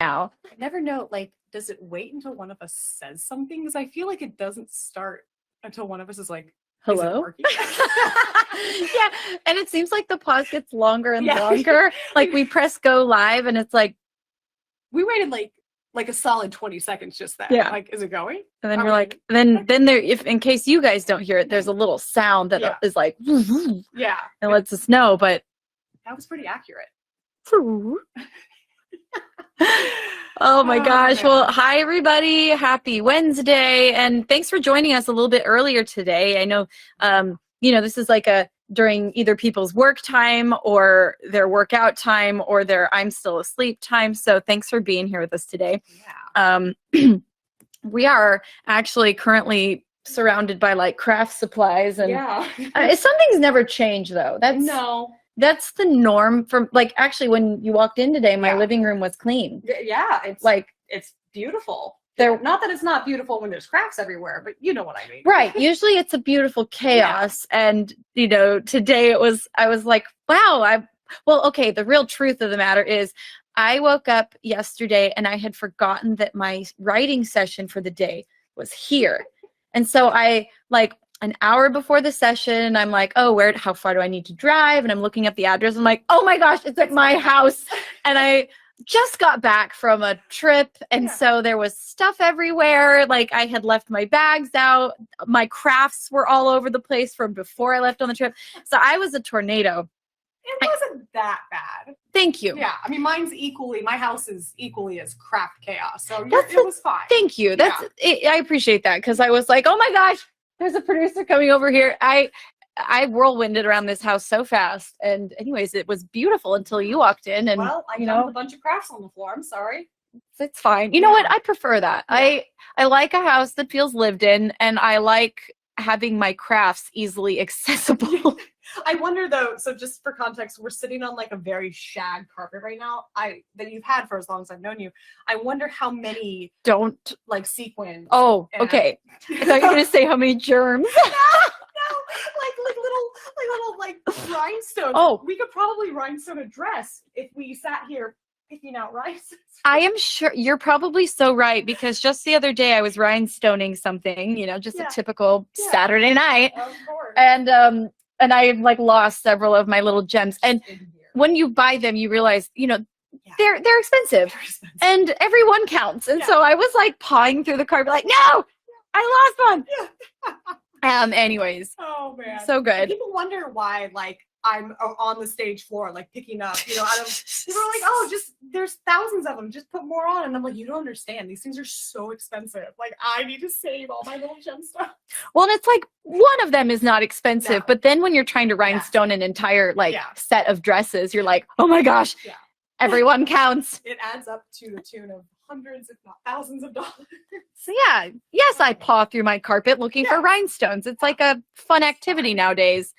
now. I never know, like, does it wait until one of us says something? Because I feel like it doesn't start until one of us is like, hello? is it working? Yeah, and it seems like the pause gets longer and longer. Like we press go live and it's like, we waited like a solid 20 seconds just then. Yeah. Like, is it going? And then you're like, then there, if in case you guys don't hear it, there's a little sound that is like, yeah, and lets us know. But that was pretty accurate. Oh my gosh. Well, hi everybody. Happy Wednesday. And thanks for joining us a little bit earlier today. I know, this is like during either people's work time or their workout time or their I'm still asleep time. So thanks for being here with us today. Yeah. We are actually currently surrounded by like craft supplies and some things never change though. That's the norm from like actually when you walked in today, my living room was clean. Yeah, it's beautiful. Not that it's not beautiful when there's cracks everywhere, but you know what I mean. Right. Usually it's a beautiful chaos. Yeah. And today I was like, wow, the real truth of the matter is I woke up yesterday and I had forgotten that my writing session for the day was here. And so I an hour before the session, I'm like, oh, how far do I need to drive? And I'm looking up the address. I'm like, oh my gosh, it's at my house. And I just got back from a trip. And so there was stuff everywhere. Like I had left my bags out. My crafts were all over the place from before I left on the trip. So I was a tornado. It wasn't that bad. Thank you. Yeah, I mean, my house is equally as craft chaos. So it was fine. Thank you. I appreciate that because I was like, oh my gosh, there's a producer coming over here. I whirlwinded around this house so fast. And anyways, it was beautiful until you walked in. And I dumped a bunch of crafts on the floor. I'm sorry. It's fine. You know what? I prefer that. Yeah. I like a house that feels lived in, and I like having my crafts easily accessible. I wonder though, so just for context, we're sitting on like a very shag carpet right now that you've had for as long as I've known you. I wonder how many sequins. Oh, okay. I thought you were going to say how many germs. No, like little rhinestones. Oh. We could probably rhinestone a dress if we sat here picking out rhinestones. I am sure you're probably so right because just the other day I was rhinestoning something, just a typical Saturday night. Of course. And I lost several of my little gems. And when you buy them, you realize, they're expensive. And every one counts. And so I was pawing through the carpet like, no, I lost one. Anyways. Oh man. So good. People wonder why I'm on the stage floor, picking up, out of, people are like, oh, there's thousands of them, just put more on. And I'm like, you don't understand. These things are so expensive. I need to save all my little gem stuff. Well, and it's one of them is not expensive, but then when you're trying to rhinestone an entire set of dresses, you're like, oh my gosh, everyone counts. It adds up to the tune of hundreds, if not thousands of dollars. So yes, I paw through my carpet looking for rhinestones. It's like a fun activity nowadays.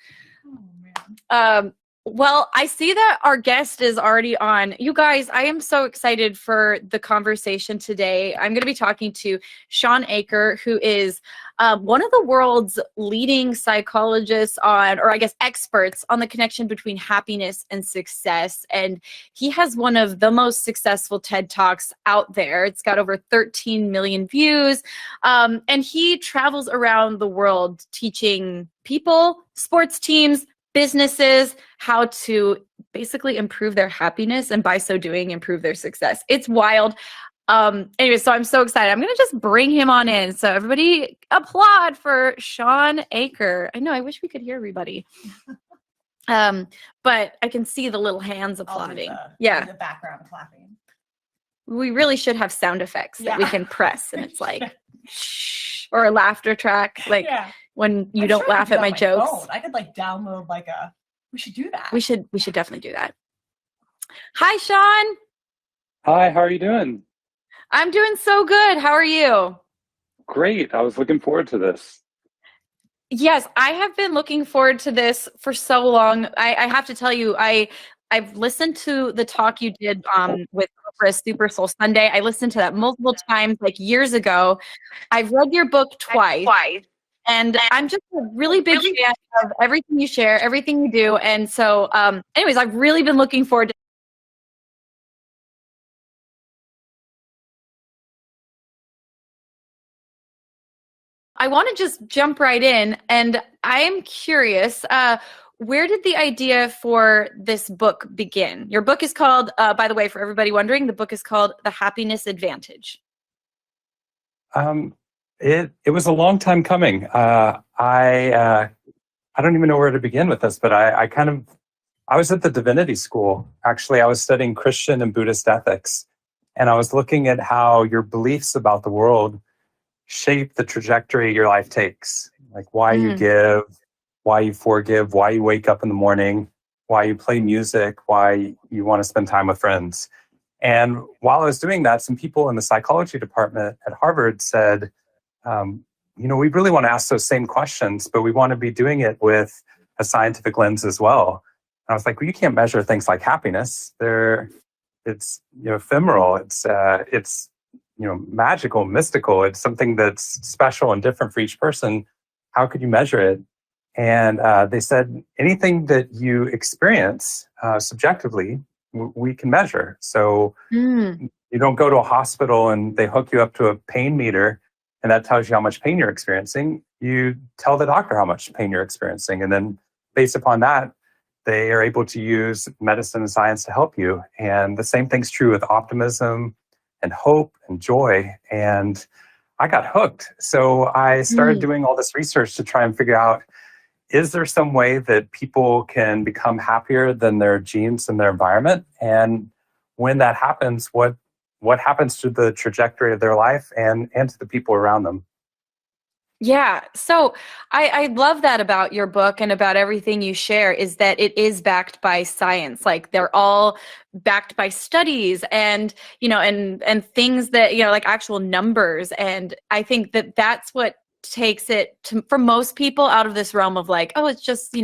Well, I see that our guest is already on. You guys, I am so excited for the conversation today. I'm going to be talking to Shawn Achor, who is one of the world's leading psychologists experts on the connection between happiness and success. And he has one of the most successful TED Talks out there. It's got over 13 million views. And he travels around the world teaching people, sports teams, businesses how to basically improve their happiness and by so doing improve their success. It's wild. Anyway, so I'm so excited. I'm going to just bring him on in. So everybody applaud for Shawn Achor. I know, I wish we could hear everybody. But I can see the little hands applauding. The background clapping. We really should have sound effects that we can press and it's shh, or a laughter track. When you don't laugh at my jokes. Phone. I could download we should do that. We should definitely do that. Hi, Shawn. Hi, how are you doing? I'm doing so good. How are you? Great. I was looking forward to this. Yes, I have been looking forward to this for so long. I have to tell you, I've listened to the talk you did with Oprah Super Soul Sunday. I listened to that multiple times, years ago. I've read your book twice. And I'm just a really big fan of everything you share, everything you do. And so, anyways, I've really been looking forward to I want to just jump right in, and I am curious, where did the idea for this book begin? Your book is called, by the way, for everybody wondering, the book is called The Happiness Advantage. Um, it was a long time coming. I don't even know where to begin with this, but I was at the divinity school. Actually, I was studying Christian and Buddhist ethics, and I was looking at how your beliefs about the world shape the trajectory your life takes, like why you give, why you forgive, why you wake up in the morning, why you play music, why you want to spend time with friends. And while I was doing that, some people in the psychology department at Harvard said, we really want to ask those same questions, but we want to be doing it with a scientific lens as well. And I was like, well, you can't measure things like happiness. It's ephemeral. It's magical, mystical. It's something that's special and different for each person. How could you measure it? And they said anything that you experience subjectively, we can measure. So you don't go to a hospital and they hook you up to a pain meter and that tells you how much pain you're experiencing. You tell the doctor how much pain you're experiencing. And then based upon that, they are able to use medicine and science to help you. And the same thing's true with optimism and hope and joy. And I got hooked. So I started doing all this research to try and figure out, is there some way that people can become happier than their genes and their environment? And when that happens, what happens to the trajectory of their life and to the people around them? Yeah. So I love that about your book and about everything you share is that it is backed by science. Like they're all backed by studies and, and things that, like actual numbers. And I think that that's what takes it for most people out of this realm of like, oh, it's just,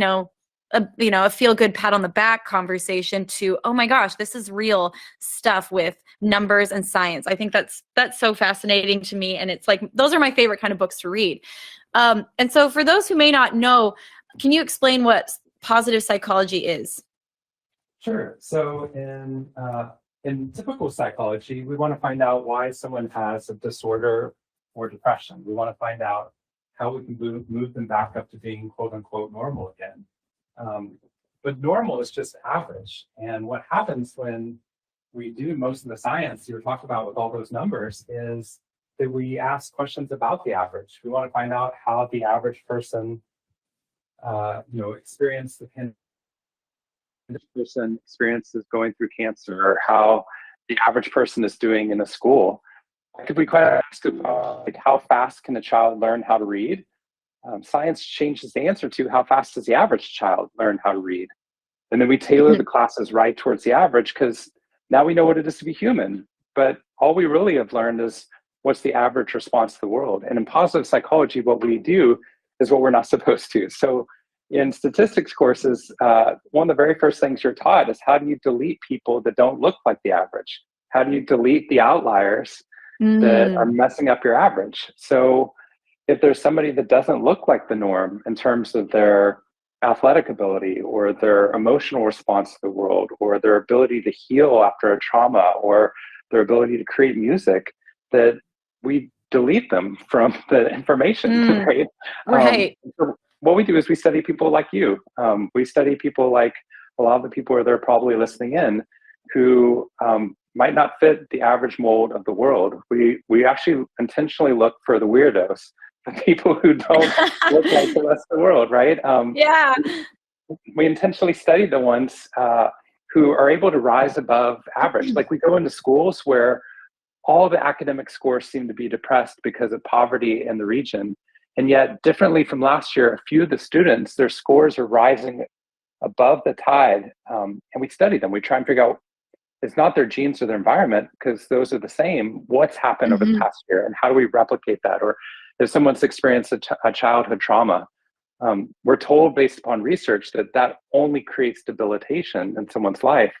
a feel good pat on the back conversation to, oh my gosh, this is real stuff with numbers and science. I think that's so fascinating to me. And it's like, those are my favorite kind of books to read. And so for those who may not know, can you explain what positive psychology is? Sure. So in typical psychology, we want to find out why someone has a disorder or depression. We want to find out how we can move them back up to being quote unquote normal again. But normal is just average. And what happens when we do most of the science you were talking about with all those numbers is that we ask questions about the average. We want to find out how the average person, experienced the pandemic. This person experiences going through cancer, or how the average person is doing in a school. Could we quite ask about how fast can a child learn how to read? Science changes the answer to how fast does the average child learn how to read? And then we tailor the classes right towards the average because now we know what it is to be human. But all we really have learned is what's the average response to the world. And in positive psychology, what we do is what we're not supposed to. So in statistics courses, one of the very first things you're taught is how do you delete people that don't look like the average? How do you delete the outliers that are messing up your average? So if there's somebody that doesn't look like the norm in terms of their athletic ability or their emotional response to the world or their ability to heal after a trauma or their ability to create music, that we delete them from the information, right? Right. So what we do is we study people like you. We study people like a lot of the people who are there probably listening in who might not fit the average mold of the world. We actually intentionally look for the weirdos, the people who don't look like the rest of the world, right? Yeah. We intentionally study the ones who are able to rise above average. Like we go into schools where all the academic scores seem to be depressed because of poverty in the region. And yet, differently from last year, a few of the students, their scores are rising above the tide. And we study them. We try and figure out, it's not their genes or their environment, because those are the same. What's happened over the past year, and how do we replicate that? Or if someone's experienced a childhood trauma, we're told based upon research that only creates debilitation in someone's life.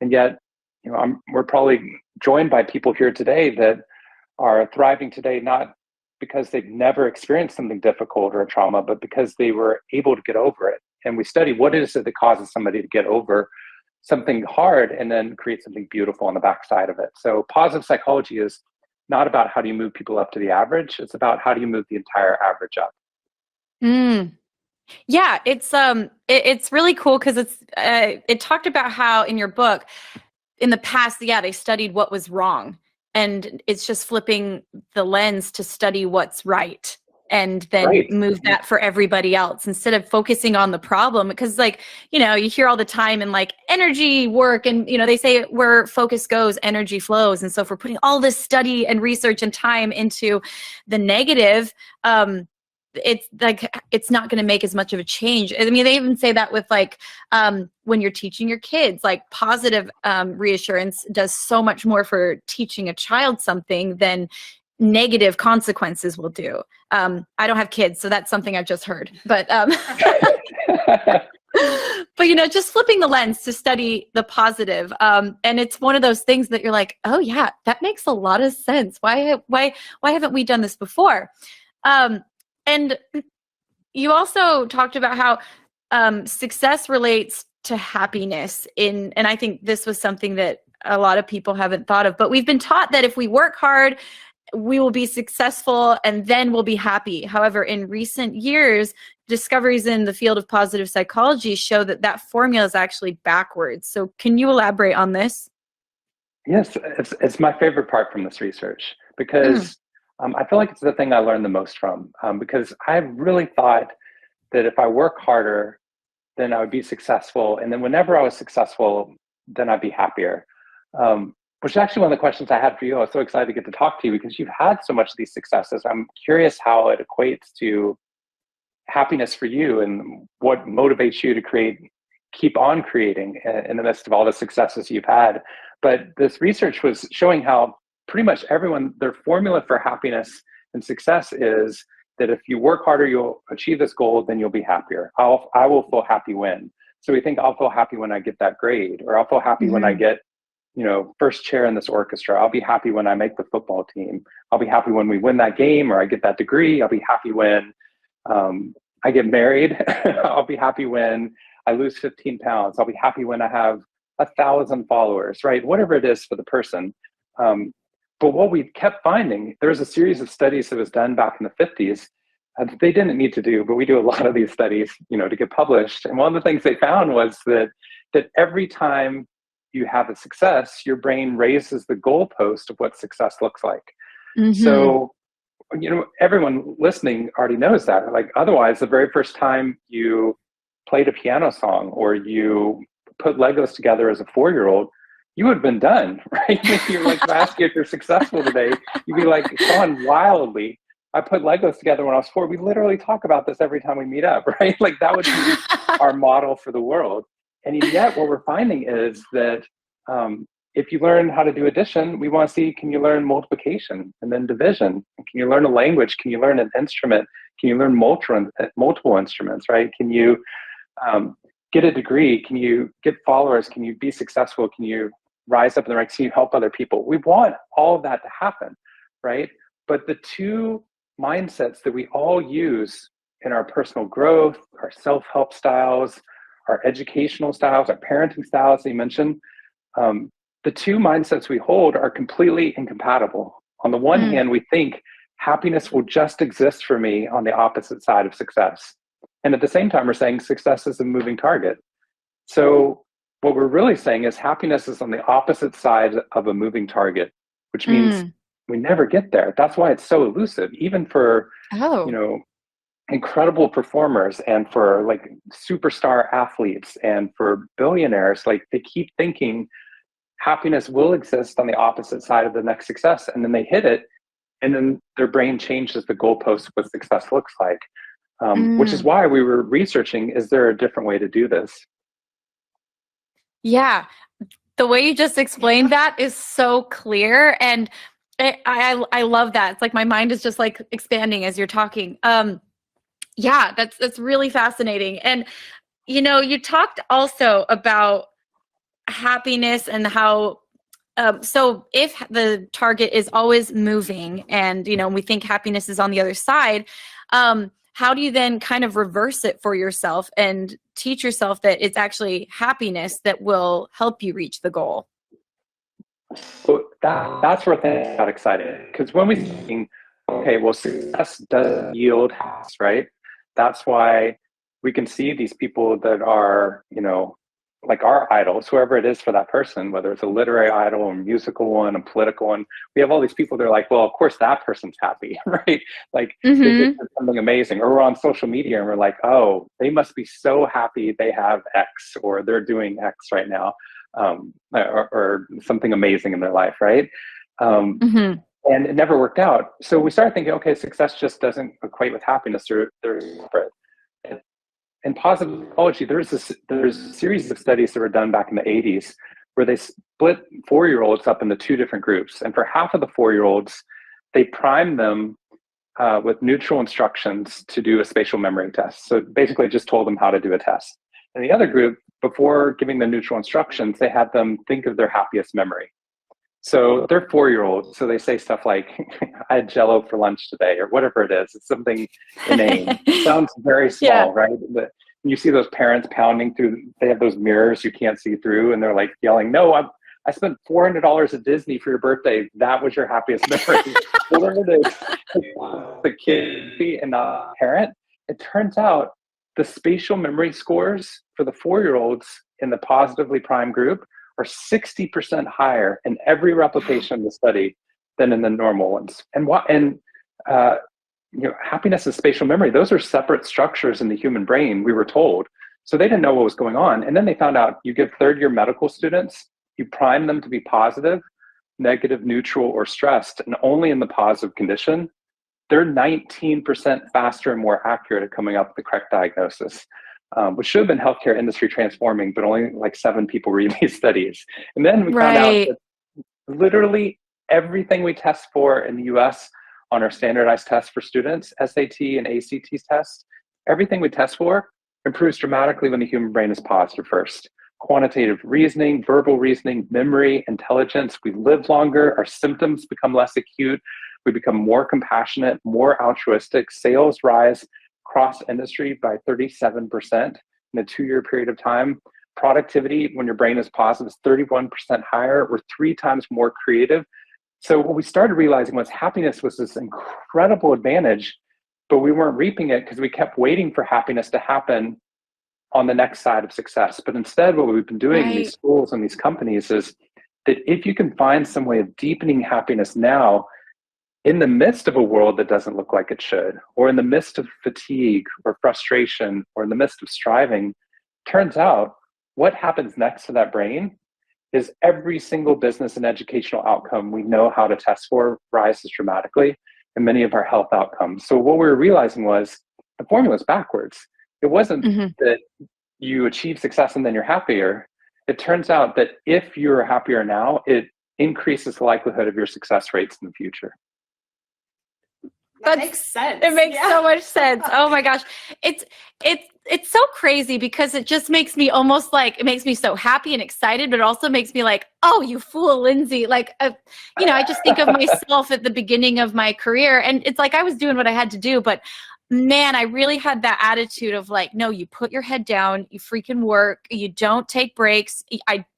And yet, we're probably joined by people here today that are thriving today, not because they've never experienced something difficult or a trauma, but because they were able to get over it. And we study what is it that causes somebody to get over something hard and then create something beautiful on the backside of it. So positive psychology is not about how do you move people up to the average. It's about how do you move the entire average up. Yeah, it's really cool because it talked about how in your book in the past, they studied what was wrong, and it's just flipping the lens to study what's right, and then move that for everybody else instead of focusing on the problem. Because you hear all the time in energy work, and they say where focus goes, energy flows. And so if we're putting all this study and research and time into the negative, it's not going to make as much of a change. I mean, they even say that with when you're teaching your kids, positive reassurance does so much more for teaching a child something than negative consequences will do. I don't have kids, so that's something I've just heard. But but just flipping the lens to study the positive, and it's one of those things that you're like, oh yeah, that makes a lot of sense. Why haven't we done this before? And you also talked about how success relates to happiness and I think this was something that a lot of people haven't thought of, but we've been taught that if we work hard, we will be successful and then we'll be happy. However, in recent years, discoveries in the field of positive psychology show that formula is actually backwards. So can you elaborate on this? Yes, it's my favorite part from this research because I feel like it's the thing I learned the most from, because I really thought that if I work harder, then I would be successful. And then whenever I was successful, then I'd be happier. Which is actually one of the questions I had for you. I was so excited to get to talk to you because you've had so much of these successes. I'm curious how it equates to happiness for you and what motivates you to keep on creating in the midst of all the successes you've had. But this research was showing how pretty much everyone, their formula for happiness and success is that if you work harder, you'll achieve this goal, then you'll be happier. I will feel happy when. So we think I'll feel happy when I get that grade, or I'll feel happy when I get, first chair in this orchestra. I'll be happy when I make the football team. I'll be happy when we win that game or I get that degree. I'll be happy when I get married. I'll be happy when I lose 15 pounds. I'll be happy when I have 1,000 followers, right? Whatever it is for the person. But what we kept finding, there was a series of studies that was done back in the 50s that they didn't need to do, but we do a lot of these studies, to get published. And one of the things they found was that every time you have a success, your brain raises the goalpost of what success looks like. So, everyone listening already knows that. Otherwise, the very first time you played a piano song or you put Legos together as a 4-year-old, you would have been done, right? If you're ask you if you're successful today, you'd be like, Shawn, wildly, I put Legos together when I was 4. We literally talk about this every time we meet up, right? That would be our model for the world. And yet what we're finding is that if you learn how to do addition, we want to see, can you learn multiplication and then division? Can you learn a language? Can you learn an instrument? Can you learn multiple instruments, right? Can you get a degree? Can you get followers? Can you be successful? Can you rise up in the ranks? Can you help other people? We want all of that to happen, right? But the two mindsets that we all use in our personal growth, our self-help styles, our educational styles, our parenting styles that you mentioned, the two mindsets we hold are completely incompatible. On the one hand, we think happiness will just exist for me on the opposite side of success. And at the same time, we're saying success is a moving target. So what we're really saying is happiness is on the opposite side of a moving target, which means we never get there. That's why it's so elusive, even for, incredible performers and for superstar athletes and for billionaires. They keep thinking happiness will exist on the opposite side of the next success. And then they hit it. And then their brain changes the goalpost of what success looks like. Which is why we were researching, is there a different way to do this? Yeah. The way you just explained that is so clear. And I love that. It's like my mind is just expanding as you're talking. Yeah, that's really fascinating. And, you talked also about happiness and how, so if the target is always moving and, we think happiness is on the other side, how do you then kind of reverse it for yourself and teach yourself that it's actually happiness that will help you reach the goal? Well, that's where things got excited. Because when we think, okay, well, success does yield happiness, right? That's why we can see these people that are, like our idols, whoever it is for that person, whether it's a literary idol, a musical one, a political one. We have all these people that are like, well, of course that person's happy, right? Like they just did something amazing. Or we're on social media and we're like, oh, they must be so happy they have X, or they're doing X right now, or something amazing in their life, right? And it never worked out. So we started thinking, okay, success just doesn't equate with happiness. They're separate. In positive psychology, there's a series of studies that were done back in the 80s where they split 4-year-olds up into 2 different groups. And for half of the 4-year-olds, they primed them with neutral instructions to do a spatial memory test. So basically just told them how to do a test. And the other group, before giving the neutral instructions, they had them think of their happiest memory. So they're 4-year-olds. So they say stuff like, I had Jell-O for lunch today, or whatever it is. It's something inane. It sounds very small, right? But you see those parents pounding through, they have those mirrors you can't see through, and they're like yelling, no, I spent $400 at Disney for your birthday. That was your happiest memory. Whatever it is, the kid and not the parent. It turns out the spatial memory scores for the 4-year-olds in the positively primed group are 60% higher in every replication of the study than in the normal ones. And happiness and spatial memory, those are separate structures in the human brain, we were told. So they didn't know what was going on. And then they found out you give 3rd-year medical students, you prime them to be positive, negative, neutral, or stressed, and only in the positive condition, they're 19% faster and more accurate at coming up with the correct diagnosis. Which should have been healthcare industry transforming, but only like 7 people read these studies. And then we found out that literally everything we test for in the US on our standardized tests for students, SAT and ACT tests, everything we test for improves dramatically when the human brain is positive first. Quantitative reasoning, verbal reasoning, memory, intelligence, we live longer, our symptoms become less acute, we become more compassionate, more altruistic, sales rise cross industry by 37% in a 2-year period of time. Productivity, when your brain is positive, is 31% higher. We're 3 times more creative. So what we started realizing was happiness was this incredible advantage, but we weren't reaping it because we kept waiting for happiness to happen on the next side of success. But instead, what we've been doing in these schools and these companies is that if you can find some way of deepening happiness now, in the midst of a world that doesn't look like it should, or in the midst of fatigue or frustration, or in the midst of striving, turns out what happens next to that brain is every single business and educational outcome we know how to test for rises dramatically, and many of our health outcomes. So what we were realizing was the formula is backwards. It wasn't that you achieve success and then you're happier. It turns out that if you're happier now, it increases the likelihood of your success rates in the future. That makes sense. It makes so much sense. Oh my gosh. It's so crazy because it just makes me almost like, it makes me so happy and excited, but it also makes me like, oh, you fool, Lindsey. Like, I just think of myself at the beginning of my career, and it's like I was doing what I had to do, but man, I really had that attitude of like, no, you put your head down, you freaking work, you don't take breaks,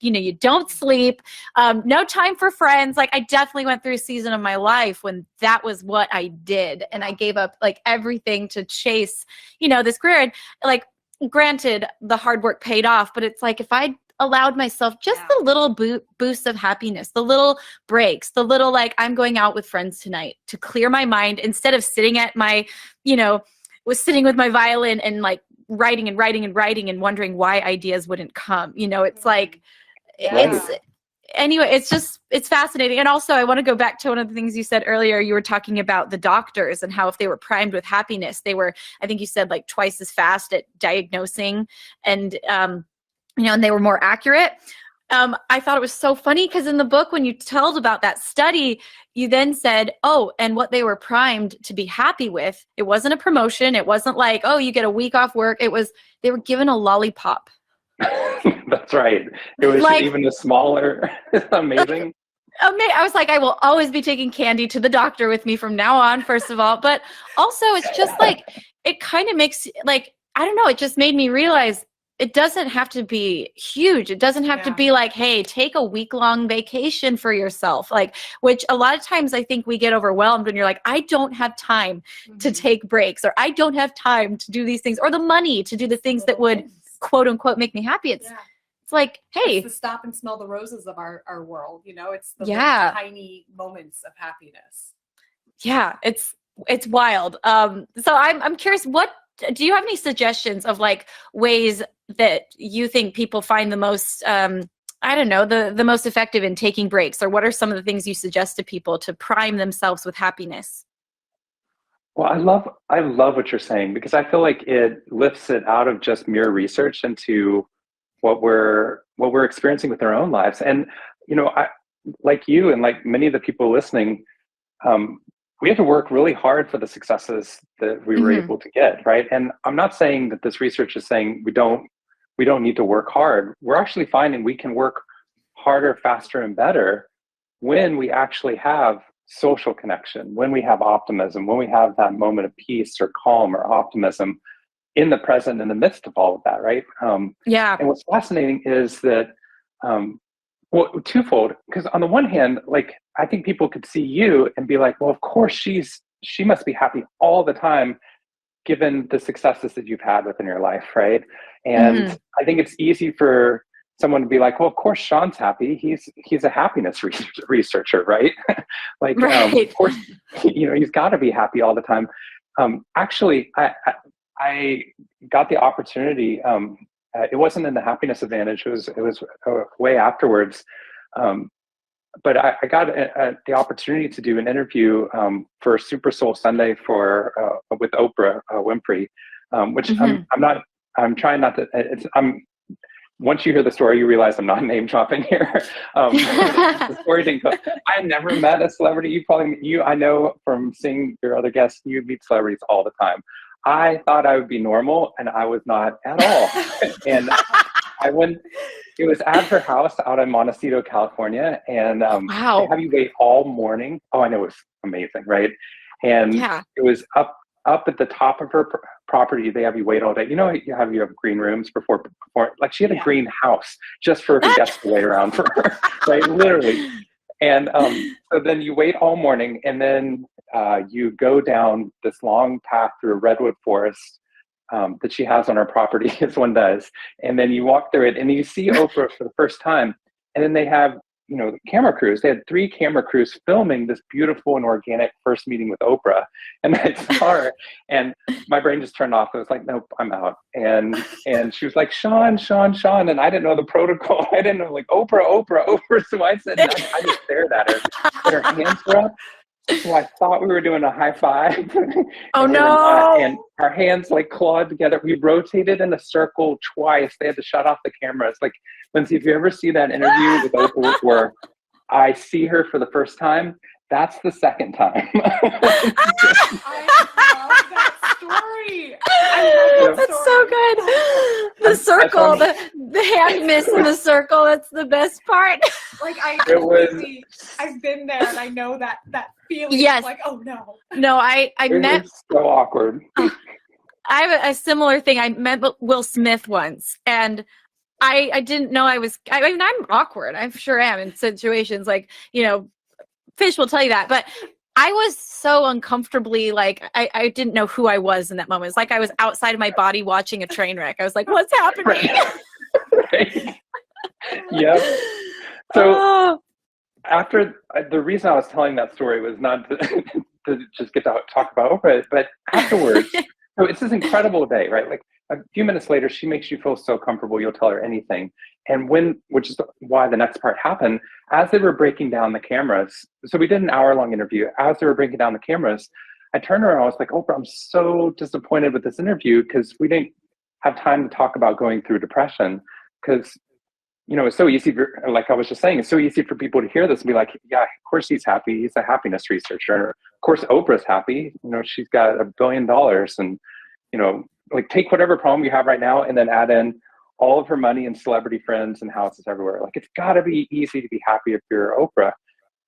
you don't sleep, no time for friends. Like I definitely went through a season of my life when that was what I did. And I gave up like everything to chase, this career. And like, granted, the hard work paid off, but it's like, if I allowed myself just the little boost of happiness, the little breaks, the little like I'm going out with friends tonight to clear my mind instead of sitting at my, was sitting with my violin and like writing and wondering why ideas wouldn't come. It's like, anyway, it's fascinating. And also I want to go back to one of the things you said earlier. You were talking about the doctors and how if they were primed with happiness, they were, I think you said like twice as fast at diagnosing and they were more accurate. I thought it was so funny because in the book, when you told about that study, you then said, oh, and what they were primed to be happy with, it wasn't a promotion. It wasn't like, oh, you get a week off work. It was, they were given a lollipop. That's right. It was like, even a smaller, amazing. I was like, I will always be taking candy to the doctor with me from now on, first of all. But also it's just like, it kind of makes like, I don't know, it just made me realize it doesn't have to be huge. It doesn't have to be like, hey, take a week-long vacation for yourself. Like, which a lot of times I think we get overwhelmed when you're like, I don't have time to take breaks, or I don't have time to do these things, or the money to do the things that would quote unquote make me happy. It's like, hey, it's the stop and smell the roses of our world. You know, it's the tiny moments of happiness. Yeah, it's wild. So I'm curious, what do you have any suggestions of like ways that you think people find the most, I don't know, the most effective in taking breaks, or what are some of the things you suggest to people to prime themselves with happiness? Well, I love what you're saying, because I feel like it lifts it out of just mere research into what we're experiencing with our own lives. And I, like you and like many of the people listening, we had to work really hard for the successes that we were able to get, right? And I'm not saying that this research is saying we don't need to work hard. We're actually finding we can work harder, faster, and better when we actually have social connection, when we have optimism, when we have that moment of peace or calm or optimism in the present, in the midst of all of that, right? And what's fascinating is that, well, twofold, because on the one hand, like, I think people could see you and be like, well, of course she must be happy all the time, given the successes that you've had within your life, right? And I think it's easy for someone to be like, well, of course Shawn's happy. He's a happiness researcher, right? Like, of course, he's got to be happy all the time. Actually, I got the opportunity. It wasn't in the Happiness Advantage. It was way afterwards. But I got the opportunity to do an interview for Super Soul Sunday with Oprah Winfrey, which I'm trying not to. Once you hear the story, you realize I'm not name dropping here. The story didn't go. I never met a celebrity. I know from seeing your other guests, you meet celebrities all the time. I thought I would be normal, and I was not at all. And I went. It was at her house out in Montecito, California, and they have you wait all morning. Oh, I know, it was amazing, right? And it was up at the top of her property. They have you wait all day. You have green rooms before like she had a green house just for her guests to wait around for her, right? Literally. And so then you wait all morning, and then you go down this long path through a redwood forest that she has on her property, as one does. And then you walk through it, and you see Oprah for the first time. And then they have, camera crews. They had 3 camera crews filming this beautiful and organic first meeting with Oprah. And I saw her, and my brain just turned off. I was like, nope, I'm out. And she was like, Shawn. And I didn't know the protocol. I didn't know, like, Oprah. So I said, I just stared at her, and her hands were up. So I thought we were doing a high five. Oh, no. And our hands like clawed together. We rotated in a circle twice. They had to shut off the cameras. Like, Lindsey, if you ever see that interview with Oprah where I see her for the first time, that's the second time. I love that story. That's so good. The circle, the hand miss in the circle. That's the best part. Like, I've been there, and I know that feeling. Yes. Like, oh no. No, I met. Was so awkward. I have a similar thing. I met Will Smith once, and I didn't know I was. I mean, I'm awkward. I sure am in situations like, Fish will tell you that, but I was so uncomfortably, like, I didn't know who I was in that moment. It's like I was outside of my body watching a train wreck. I was like, what's happening? Right. Yep. So after, the reason I was telling that story was not to just get to talk about Oprah, but afterwards, so it's this incredible day, right? Like, a few minutes later, she makes you feel so comfortable, you'll tell her anything. And which is why the next part happened, as they were breaking down the cameras, so we did an hour-long interview. As they were breaking down the cameras, I turned around, I was like, Oprah, I'm so disappointed with this interview, because we didn't have time to talk about going through depression. Because, it's so easy, like I was just saying, it's so easy for people to hear this and be like, yeah, of course he's happy. He's a happiness researcher. Of course, Oprah's happy. She's got $1 billion, and, like, take whatever problem you have right now and then add in all of her money and celebrity friends and houses everywhere. Like, it's got to be easy to be happy if you're Oprah.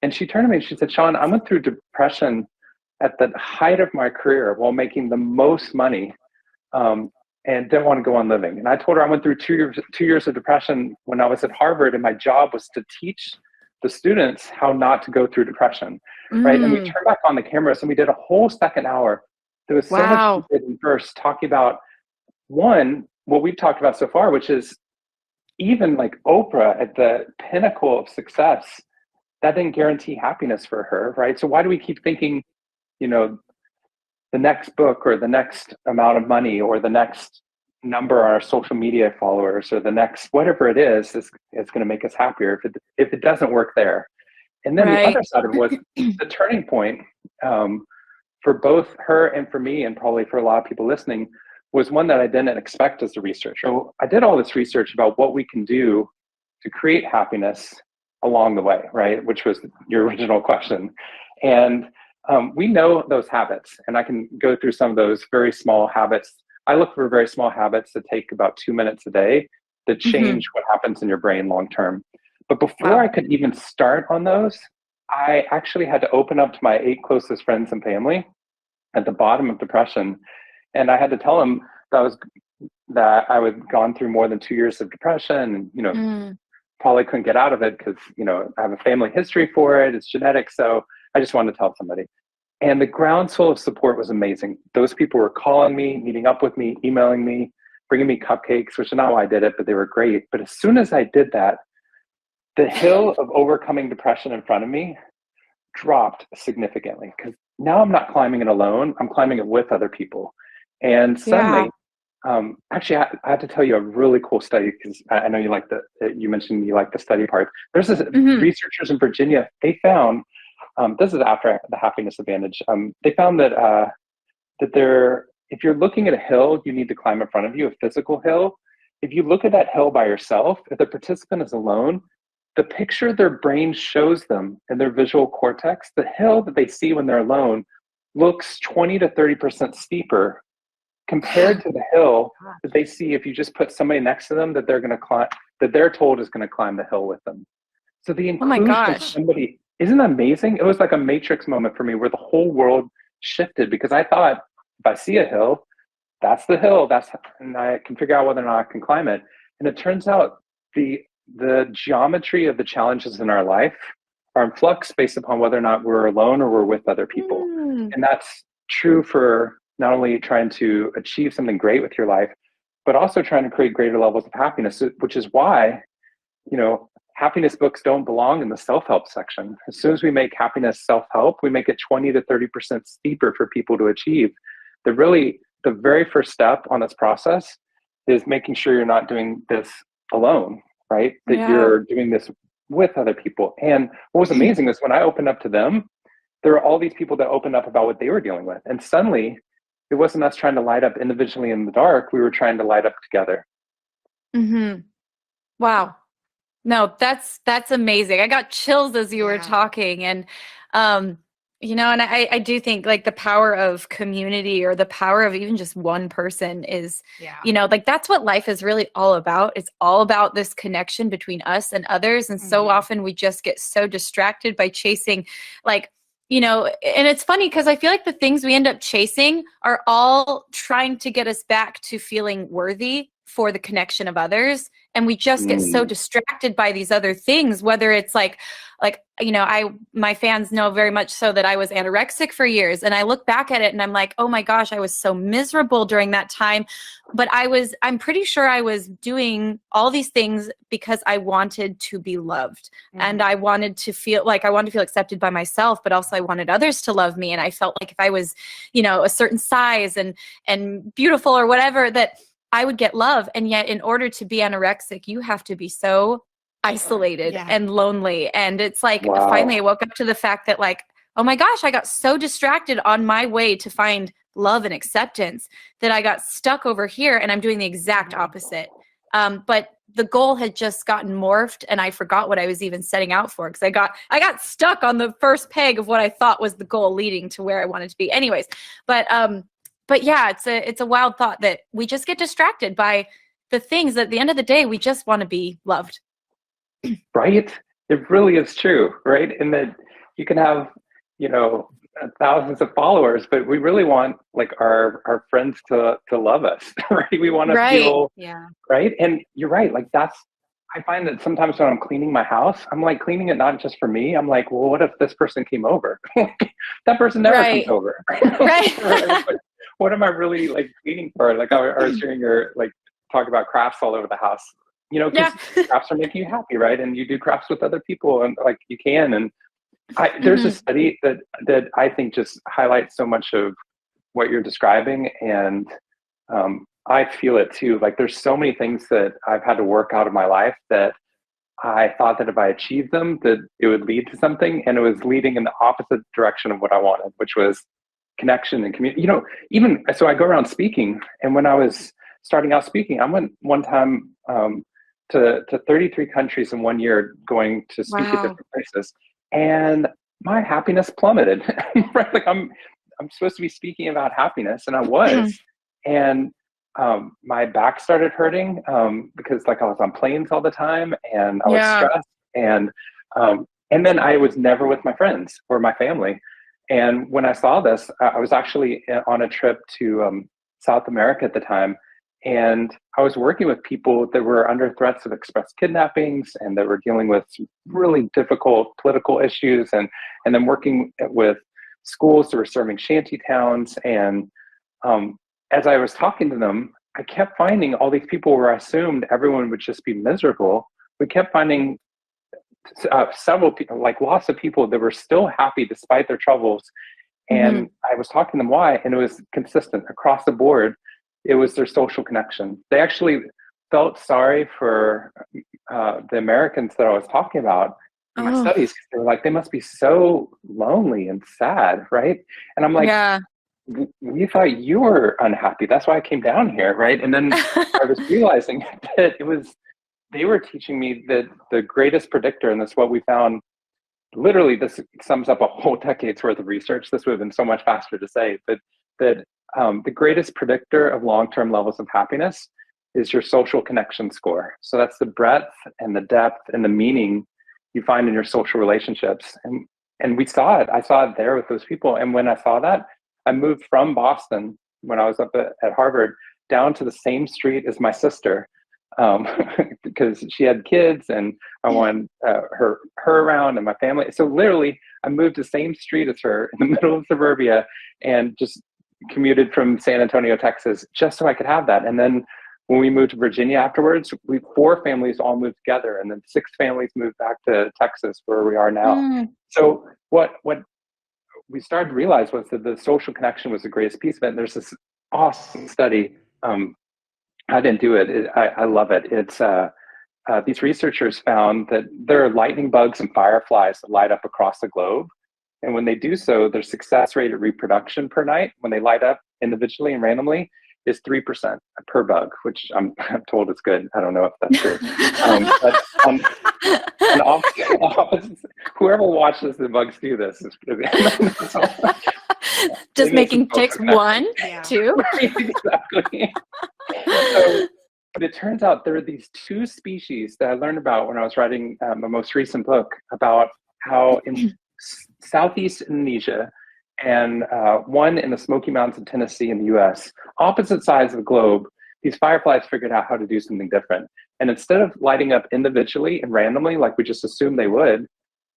And she turned to me and she said, Shawn, I went through depression at the height of my career while making the most money. and didn't want to go on living. And I told her I went through 2 years of depression when I was at Harvard, and my job was to teach the students how not to go through depression, right? And we turned back on the cameras and we did a whole second hour. There was so much we did in first, talking about one, what we've talked about so far, which is even like Oprah at the pinnacle of success, that didn't guarantee happiness for her, right? So why do we keep thinking, you know, the next book or the next amount of money or the next number on our social media followers or the next whatever it is going to make us happier if it doesn't work there? And then the other side of it was the turning point for both her and for me, and probably for a lot of people listening, was one that I didn't expect as a researcher. So I did all this research about what we can do to create happiness along the way, right? Which was your original question. And we know those habits, and I can go through some of those very small habits. I look for very small habits that take about 2 minutes a day that change what happens in your brain long term. But before I could even start on those, I actually had to open up to my 8 closest friends and family at the bottom of depression. And I had to tell them that I had gone through more than 2 years of depression, and, probably couldn't get out of it because, I have a family history for it. It's genetic. So I just wanted to tell somebody. And the groundswell of support was amazing. Those people were calling me, meeting up with me, emailing me, bringing me cupcakes, which is not why I did it, but they were great. But as soon as I did that, the hill of overcoming depression in front of me dropped significantly, because now I'm not climbing it alone. I'm climbing it with other people. And suddenly, actually, I have to tell you a really cool study, because I know you mentioned you like the study part. There's this researchers in Virginia, they found, this is after the happiness advantage. They found that if you're looking at a hill, you need to climb in front of you, a physical hill. If you look at that hill by yourself, if the participant is alone, the picture their brain shows them in their visual cortex, the hill that they see when they're alone looks 20 to 30% steeper compared to the hill that they see if you just put somebody next to them that they're going to climb, that they're told is going to climb the hill with them. So the inclusion of somebody, isn't that amazing? It was like a matrix moment for me where the whole world shifted, because I thought if I see a hill, that's the hill, and I can figure out whether or not I can climb it. And it turns out the geometry of the challenges in our life are in flux based upon whether or not we're alone or we're with other people. And that's true for not only trying to achieve something great with your life, but also trying to create greater levels of happiness, which is why, happiness books don't belong in the self-help section. As soon as we make happiness self-help, we make it 20 to 30% steeper for people to achieve. The very first step on this process is making sure you're not doing this alone, right? That you're doing this with other people. And what was amazing is when I opened up to them, there were all these people that opened up about what they were dealing with. And suddenly, it wasn't us trying to light up individually in the dark. We were trying to light up together. Wow. No, that's amazing. I got chills as you were talking. And, and I do think like the power of community, or the power of even just one person is, like that's what life is really all about. It's all about this connection between us and others. And so often we just get so distracted by chasing and it's funny because I feel like the things we end up chasing are all trying to get us back to feeling worthy for the connection of others. And we just get so distracted by these other things, whether it's my fans know very much so that I was anorexic for years. And I look back at it and I'm like, oh my gosh, I was so miserable during that time. But I'm pretty sure I was doing all these things because I wanted to be loved. And I wanted to feel accepted by myself, but also I wanted others to love me. And I felt like if I was, a certain size and beautiful or whatever, that I would get love. And yet in order to be anorexic, you have to be so isolated and lonely. And it's like, finally I woke up to the fact that like, oh my gosh, I got so distracted on my way to find love and acceptance that I got stuck over here, and I'm doing the exact opposite. But the goal had just gotten morphed, and I forgot what I was even setting out for, because I got stuck on the first peg of what I thought was the goal leading to where I wanted to be. Anyways, but yeah, it's a wild thought that we just get distracted by the things that at the end of the day, we just want to be loved. Right? It really is true, right? And that you can have, thousands of followers, but we really want like our friends to love us, right? We want to Right. feel Yeah. right. And you're right. Like I find that sometimes when I'm cleaning my house, I'm like cleaning it not just for me. I'm like, well, what if this person came over? That person never comes Right. over. Right. What am I really like cleaning for? Like I was hearing her like talk about crafts all over the house, because Yeah. crafts are making you happy, right? And you do crafts with other people, and like you can. And there's a Mhm. study that I think just highlights so much of what you're describing, and I feel it too. Like there's so many things that I've had to work out of my life that I thought that if I achieved them, that it would lead to something, and it was leading in the opposite direction of what I wanted, which was connection and community. Even so, I go around speaking, and when I was starting out speaking, I went one time to 33 countries in 1 year, going to speak at Wow. different places, and my happiness plummeted. Right, like I'm supposed to be speaking about happiness, and I was, and my back started hurting because like I was on planes all the time, and I was Yeah. stressed, and then I was never with my friends or my family. And when I saw this, I was actually on a trip to South America at the time, and I was working with people that were under threats of express kidnappings, and that were dealing with some really difficult political issues, and then working with schools that were serving shanty towns. And as I was talking to them, I kept finding all these people where I assumed everyone would just be miserable. We kept finding several people, like lots of people that were still happy despite their troubles. And I was talking to them why, and it was consistent across the board. It was their social connection. They actually felt sorry for the Americans that I was talking about in my studies. They were like, they must be so lonely and sad, right? And I'm like, Yeah. we thought you were unhappy. That's why I came down here, right? And then I was realizing that they were teaching me that the greatest predictor, and that's what we found. Literally, this sums up a whole decade's worth of research. This would have been so much faster to say, but that the greatest predictor of long-term levels of happiness is your social connection score. So that's the breadth and the depth and the meaning you find in your social relationships. And we saw it. I saw it there with those people. And when I saw that, I moved from Boston when I was up at Harvard down to the same street as my sister, because she had kids, and I wanted her around, and my family. So literally, I moved the same street as her in the middle of suburbia, and just commuted from San Antonio, Texas, just so I could have that. And then when we moved to Virginia afterwards, 4 families all moved together, and then 6 families moved back to Texas, where we are now. So what we started to realize was that the social connection was the greatest piece of it. And there's this awesome study. I didn't do it. I love it. It's these researchers found that there are lightning bugs and fireflies that light up across the globe. And when they do so, their success rate of reproduction per night, when they light up individually and randomly, is 3% per bug, which I'm told is good. I don't know if that's true. But whoever watches the bugs do this is just making ticks 1, 2. Exactly. So, but it turns out there are these 2 species that I learned about when I was writing my most recent book, about how in Southeast Indonesia and one in the Smoky Mountains of Tennessee in the US, opposite sides of the globe, these fireflies figured out how to do something different. And instead of lighting up individually and randomly, like we just assumed they would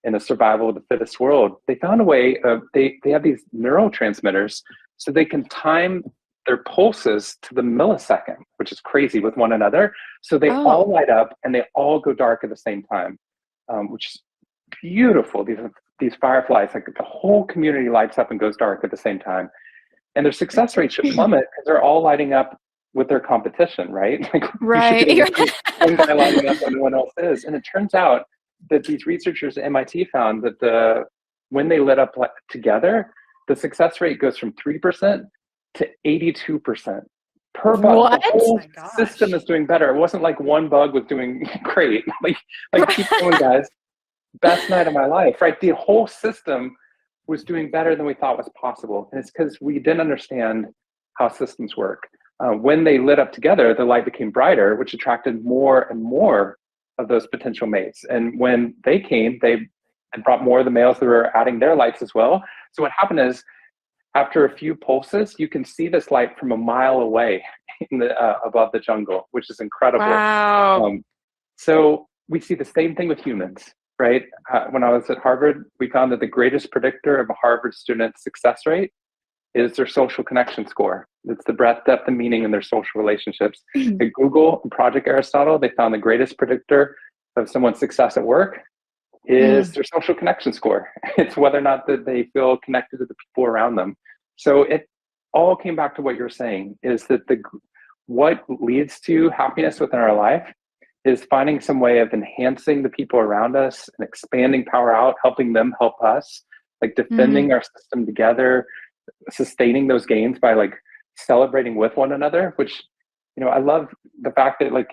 in a survival of the fittest world, they found a way of, they have these neurotransmitters, so they can time their pulses to the millisecond, which is crazy, with one another. So they all light up and they all go dark at the same time, which is beautiful. These fireflies, like the whole community lights up and goes dark at the same time. And their success rate should plummet because they're all lighting up with their competition, right? Like, right. You should be one guy lighting up when no one else is. And it turns out that these researchers at MIT found that when they lit up together, the success rate goes from 3% to 82% per bug. What? The whole system is doing better. It wasn't like one bug was doing great. Like keep going, guys. Best night of my life, right? The whole system was doing better than we thought was possible. And it's because we didn't understand how systems work. When they lit up together, the light became brighter, which attracted more and more of those potential mates. And when they came, they and brought more of the males that were adding their lights as well. So what happened is, after a few pulses, you can see this light from a mile away above the jungle, which is incredible. Wow. So we see the same thing with humans, right? When I was at Harvard, we found that the greatest predictor of a Harvard student's success rate is their social connection score. It's the breadth, depth, and meaning in their social relationships. At Google and Project Aristotle, they found the greatest predictor of someone's success at work is their social connection score. It's whether or not that they feel connected to the people around them. So it all came back to what you're saying, is that what leads to happiness within our life is finding some way of enhancing the people around us and expanding power out, helping them help us, like defending our system together, sustaining those gains by like celebrating with one another, which, I love the fact that like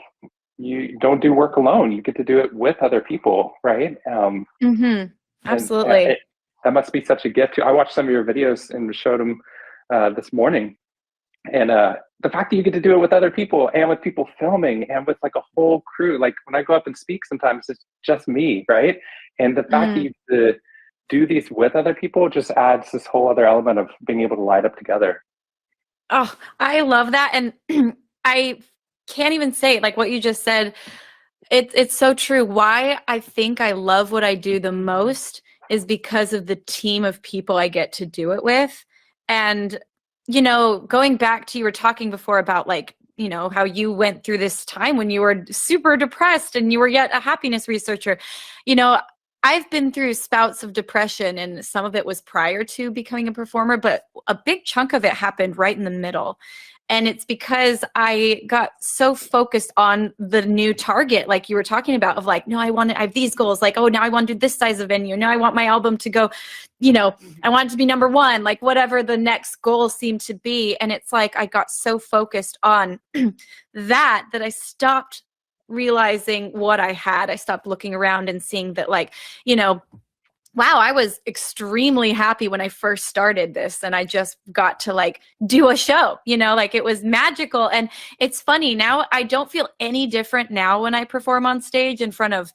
you don't do work alone. You get to do it with other people, right? Absolutely. That must be such a gift too. I watched some of your videos and showed them this morning. And the fact that you get to do it with other people and with people filming and with like a whole crew, like when I go up and speak, sometimes it's just me, right? And the fact that you do these with other people just adds this whole other element of being able to light up together. Oh, I love that. And I can't even say, like what you just said, it's so true. Why I think I love what I do the most is because of the team of people I get to do it with. And, going back to, you were talking before about like, how you went through this time when you were super depressed and you were yet a happiness researcher. I've been through spouts of depression, and some of it was prior to becoming a performer, but a big chunk of it happened right in the middle. And it's because I got so focused on the new target, like you were talking about, of like, no, I have these goals. Like, oh, now I want to do this size of venue. Now I want my album to go, I want it to be number one, like whatever the next goal seemed to be. And it's like, I got so focused on that I stopped realizing what I had. I stopped looking around and seeing that, like, wow, I was extremely happy when I first started this, and I just got to like do a show, like it was magical. And it's funny now, I don't feel any different now when I perform on stage in front of,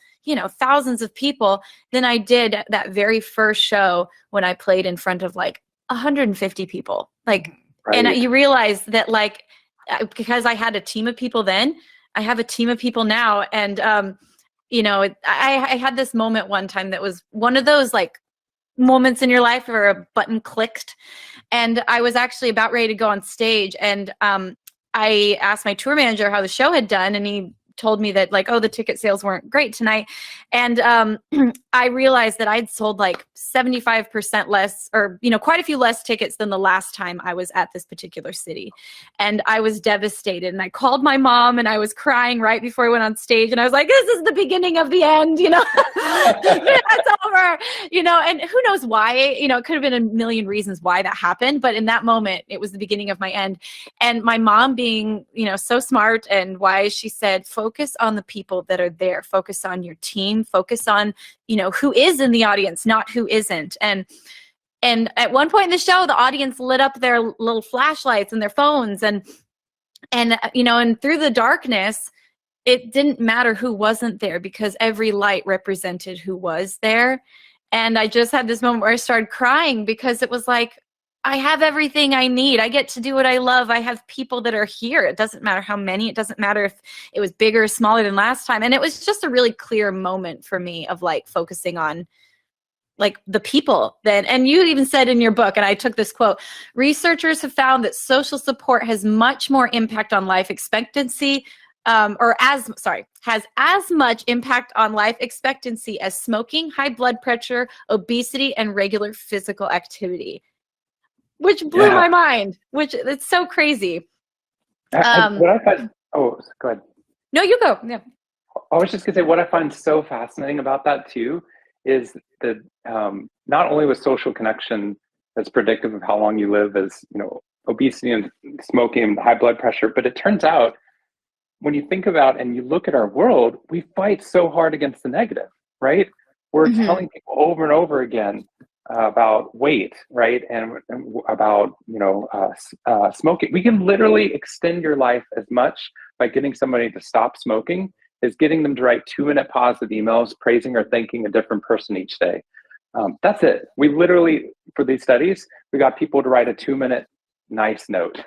thousands of people than I did that very first show when I played in front of like 150 people. Like, right. And you realize that like, because I had a team of people then, I have a team of people now. And, I had this moment one time that was one of those like moments in your life where a button clicked, and I was actually about ready to go on stage. And I asked my tour manager how the show had done, and he told me that like, oh, the ticket sales weren't great tonight. And I realized that I'd sold like 75% less, or, quite a few less tickets than the last time I was at this particular city. And I was devastated. And I called my mom, and I was crying right before I went on stage. And I was like, this is the beginning of the end, it's over, and who knows why, it could have been a million reasons why that happened. But in that moment, it was the beginning of my end. And my mom being, so smart and wise, she said, focus on the people that are there, focus on your team, focus on, who is in the audience, not who isn't. And at one point in the show, the audience lit up their little flashlights and their phones, and through the darkness, it didn't matter who wasn't there, because every light represented who was there. And I just had this moment where I started crying, because it was like, I have everything I need. I get to do what I love. I have people that are here. It doesn't matter how many. It doesn't matter if it was bigger or smaller than last time. And it was just a really clear moment for me of like focusing on like the people then. And you even said in your book, and I took this quote, researchers have found that social support has much more impact on life expectancy, has as much impact on life expectancy as smoking, high blood pressure, obesity, and regular physical activity. Which blew my mind, which it's so crazy. What I find, go ahead. No, you go. Yeah. I was just gonna say, what I find so fascinating about that too is that not only with social connection that's predictive of how long you live, as obesity and smoking and high blood pressure, but it turns out when you think about and you look at our world, we fight so hard against the negative, right? We're telling people over and over again about weight, right? And about, smoking. We can literally extend your life as much by getting somebody to stop smoking is getting them to write 2-minute positive emails praising or thanking a different person each day. That's it. We literally, for these studies, we got people to write a 2-minute nice note.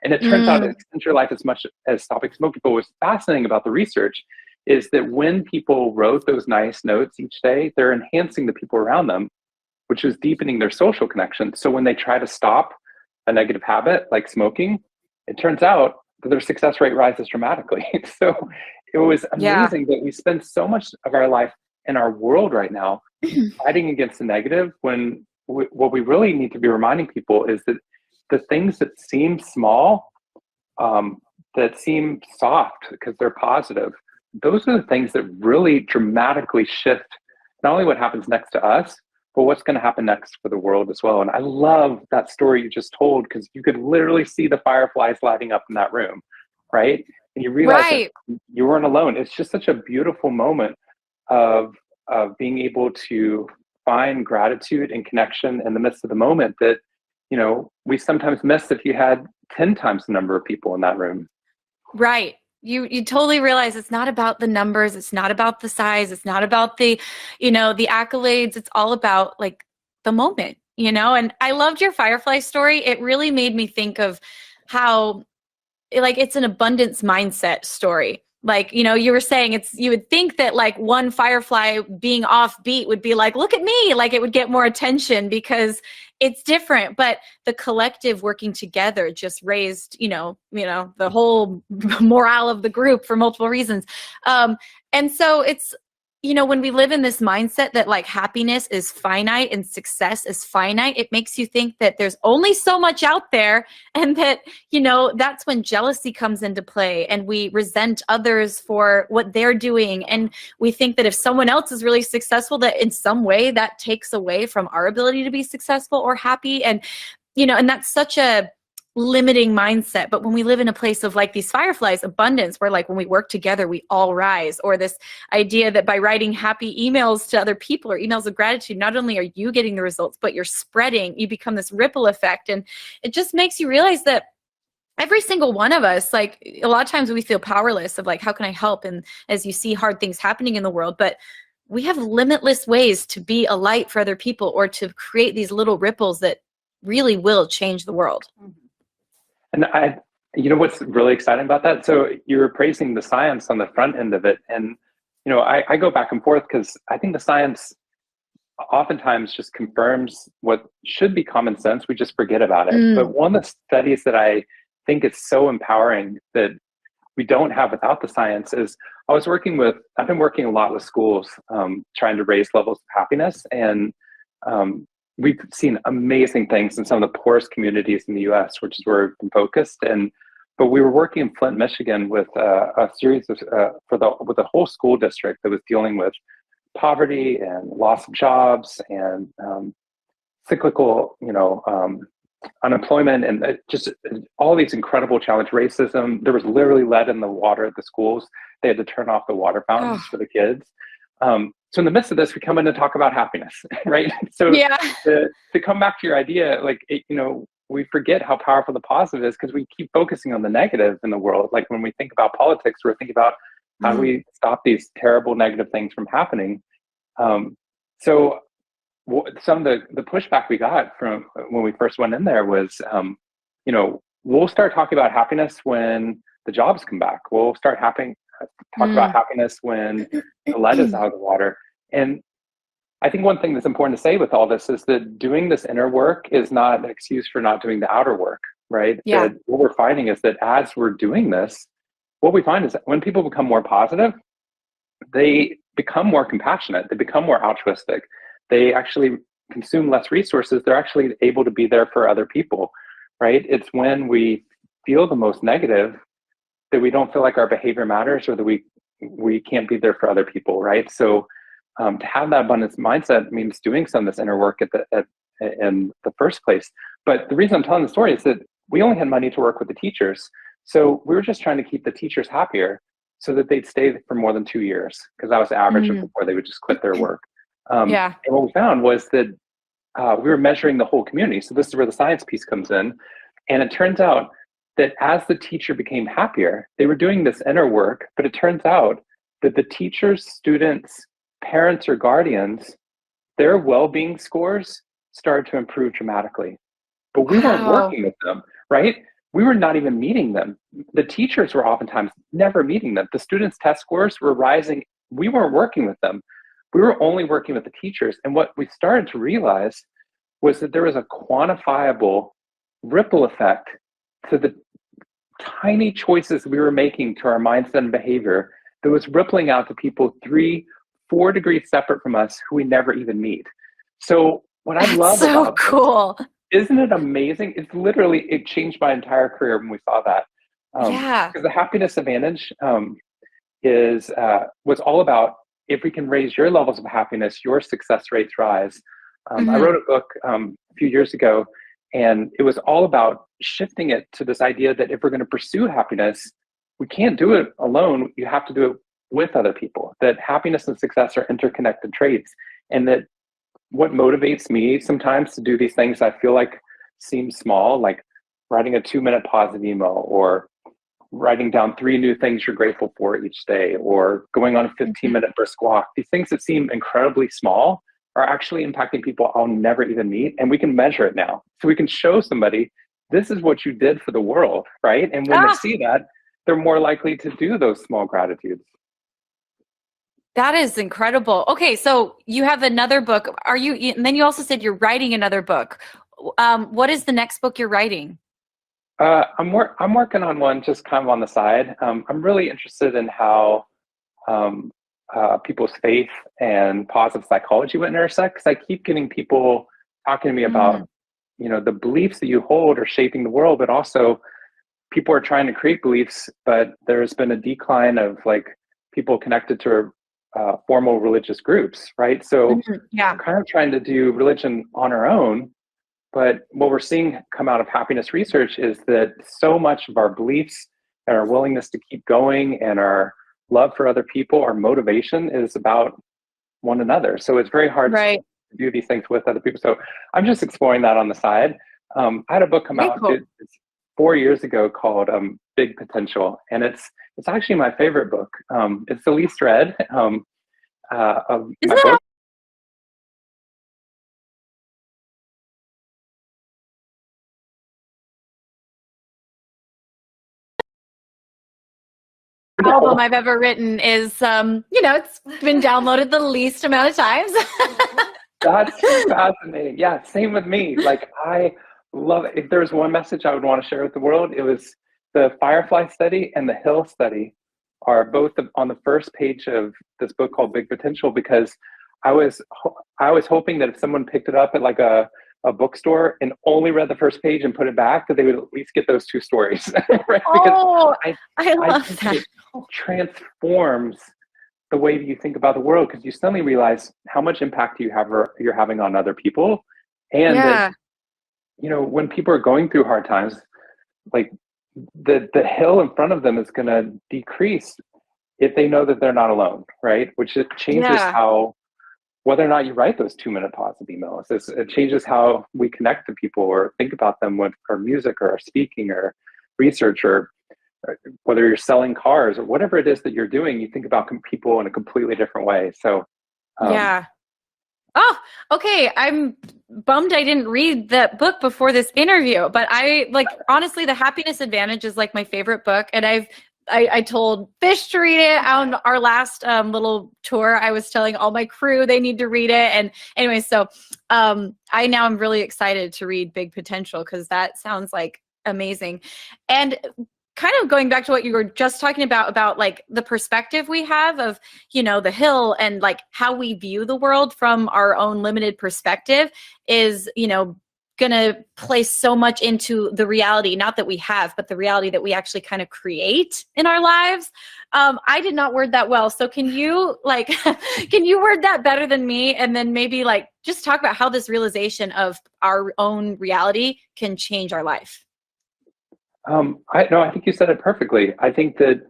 And it turns out it extends your life as much as stopping smoking. But what's fascinating about the research is that when people wrote those nice notes each day, they're enhancing the people around them, which is deepening their social connection. So when they try to stop a negative habit like smoking, it turns out that their success rate rises dramatically. So it was amazing that we spend so much of our life in our world right now fighting against the negative, when what we really need to be reminding people is that the things that seem small, that seem soft because they're positive, those are the things that really dramatically shift not only what happens next to us, but what's going to happen next for the world as well. And I love that story you just told, because you could literally see the fireflies lighting up in that room, right? And you realize that you weren't alone. It's just such a beautiful moment of being able to find gratitude and connection in the midst of the moment that, you know, we sometimes miss if you had 10 times the number of people in that room. Right. You totally realize it's not about the numbers. It's not about the size. It's not about the, you know, the accolades. It's all about like the moment, you know? And I loved your firefly story. It really made me think of how like it's an abundance mindset story. Like, you know, you were saying you would think that like one firefly being offbeat would be like, look at me, like it would get more attention because it's different. But the collective working together just raised, you know, the whole morale of the group for multiple reasons. And so it's, you know, when we live in this mindset that like happiness is finite and success is finite, it makes you think that there's only so much out there, and that, you know, that's when jealousy comes into play and we resent others for what they're doing. And we think that if someone else is really successful, that in some way that takes away from our ability to be successful or happy. And, you know, and that's such a limiting mindset. But when we live in a place of like these fireflies, abundance, where like when we work together, we all rise, or this idea that by writing happy emails to other people or emails of gratitude, not only are you getting the results, but you're spreading, you become this ripple effect. And it just makes you realize that every single one of us, like a lot of times we feel powerless of like, how can I help? And as you see hard things happening in the world, but we have limitless ways to be a light for other people or to create these little ripples that really will change the world. And you know, what's really exciting about that? So you were praising the science on the front end of it. And, you know, I go back and forth because I think the science oftentimes just confirms what should be common sense. We just forget about it. But one of the studies that I think is so empowering that we don't have without the science is I've been working a lot with schools, trying to raise levels of happiness. And, we've seen amazing things in some of the poorest communities in the U.S., which is where we've been focused. But we were working in Flint, Michigan, with a series of with a whole school district that was dealing with poverty and loss of jobs and cyclical, unemployment, and just all these incredible challenges. Racism. There was literally lead in the water at the schools. They had to turn off the water fountains for the kids. So in the midst of this, we come in and talk about happiness, right? So to come back to your idea, like, we forget how powerful the positive is because we keep focusing on the negative in the world. Like when we think about politics, we're thinking about how do we stop these terrible negative things from happening. So some of the pushback we got from when we first went in there was, we'll start talking about happiness when the jobs come back. We'll start talk about happiness when the lead is out of the water. And I think one thing that's important to say with all this is that doing this inner work is not an excuse for not doing the outer work, right? Yeah. That what we're finding is that as we're doing this, what we find is that when people become more positive, they become more compassionate, they become more altruistic, they actually consume less resources, they're actually able to be there for other people, right? It's when we feel the most negative that we don't feel like our behavior matters, or that we can't be there for other people, right? So to have that abundance mindset means doing some of this inner work in the first place. But the reason I'm telling the story is that we only had money to work with the teachers. So we were just trying to keep the teachers happier so that they'd stay for more than 2 years, because that was the average before they would just quit their work. And what we found was that we were measuring the whole community. So this is where the science piece comes in. And it turns out that as the teacher became happier, they were doing this inner work, but it turns out that the teachers, students, parents, or guardians, their well-being scores started to improve dramatically. But we weren't Wow. working with them, right? We were not even meeting them. The teachers were oftentimes never meeting them. The students' test scores were rising. We weren't working with them. We were only working with the teachers. And what we started to realize was that there was a quantifiable ripple effect to the tiny choices we were making to our mindset and behavior that was rippling out to people 3-4 degrees separate from us who we never even meet. So what I That's love so about cool. this, isn't it amazing? It's literally, it changed my entire career when we saw that. Yeah. Because the happiness advantage was all about, if we can raise your levels of happiness, your success rates rise. I wrote a book a few years ago, and it was all about shifting it to this idea that if we're going to pursue happiness, we can't do it alone. You have to do it with other people, that happiness and success are interconnected traits, and that what motivates me sometimes to do these things I feel like seem small, like writing a 2-minute positive email, or writing down 3 new things you're grateful for each day, or going on a 15-minute brisk walk. These things that seem incredibly small are actually impacting people I'll never even meet. And we can measure it now. So we can show somebody, this is what you did for the world, right? And when they see that, they're more likely to do those small gratitudes. That is incredible. Okay, so you have another book. And then you also said you're writing another book. What is the next book you're writing? I'm working on one just kind of on the side. I'm really interested in how people's faith and positive psychology would intersect, because I keep getting people talking to me about, the beliefs that you hold are shaping the world, but also people are trying to create beliefs, but there's been a decline of like people connected to formal religious groups, right? So Yeah. we're kind of trying to do religion on our own. But what we're seeing come out of happiness research is that so much of our beliefs and our willingness to keep going and our love for other people, our motivation is about one another. So it's very hard to do these things with other people. So I'm just exploring that on the side. I had a book come out it's 4 years ago called Big Potential, and it's actually my favorite book. It's the least read of my book. Album I've ever written is it's been downloaded the least amount of times. That's fascinating. Yeah, same with me. Like, I love it. If there's one message I would want to share with the world, it was the Firefly study and the Hill study are both on the first page of this book called Big Potential, because I was hoping that if someone picked it up at like a bookstore and only read the first page and put it back, that they would at least get those 2 stories, right? Oh, Because I love that. it transforms the way that you think about the world, because you suddenly realize how much impact you're having on other people, and that, when people are going through hard times, like the hill in front of them is going to decrease if they know that they're not alone, right? Which it changes how, whether or not you write those 2-minute positive emails, it changes how we connect to people or think about them with our music or our speaking or research, or whether you're selling cars or whatever it is that you're doing, you think about people in a completely different way. So, Oh, okay. I'm bummed I didn't read that book before this interview, but honestly, The Happiness Advantage is like my favorite book. And I told Fish to read it on our last little tour. I was telling all my crew they need to read it. And anyway, so I'm really excited to read Big Potential, because that sounds like amazing. And kind of going back to what you were just talking about like the perspective we have of, the hill, and like how we view the world from our own limited perspective is, going to place so much into the reality, not that we have, but the reality that we actually kind of create in our lives. I did not word that well. So can you can you word that better than me? And then maybe just talk about how this realization of our own reality can change our life. I think you said it perfectly. I think that,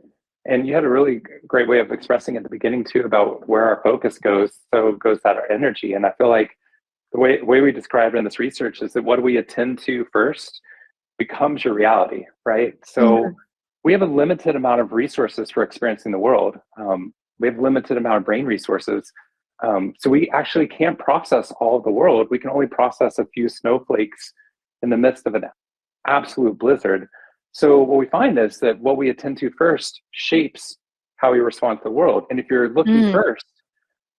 and you had a really great way of expressing at the beginning too, about where our focus goes, so goes that our energy. And I feel like the way we describe it in this research is that what we attend to first becomes your reality, right? So we have a limited amount of resources for experiencing the world. We have limited amount of brain resources. So we actually can't process all of the world. We can only process a few snowflakes in the midst of an absolute blizzard. So what we find is that what we attend to first shapes how we respond to the world. And if you're looking first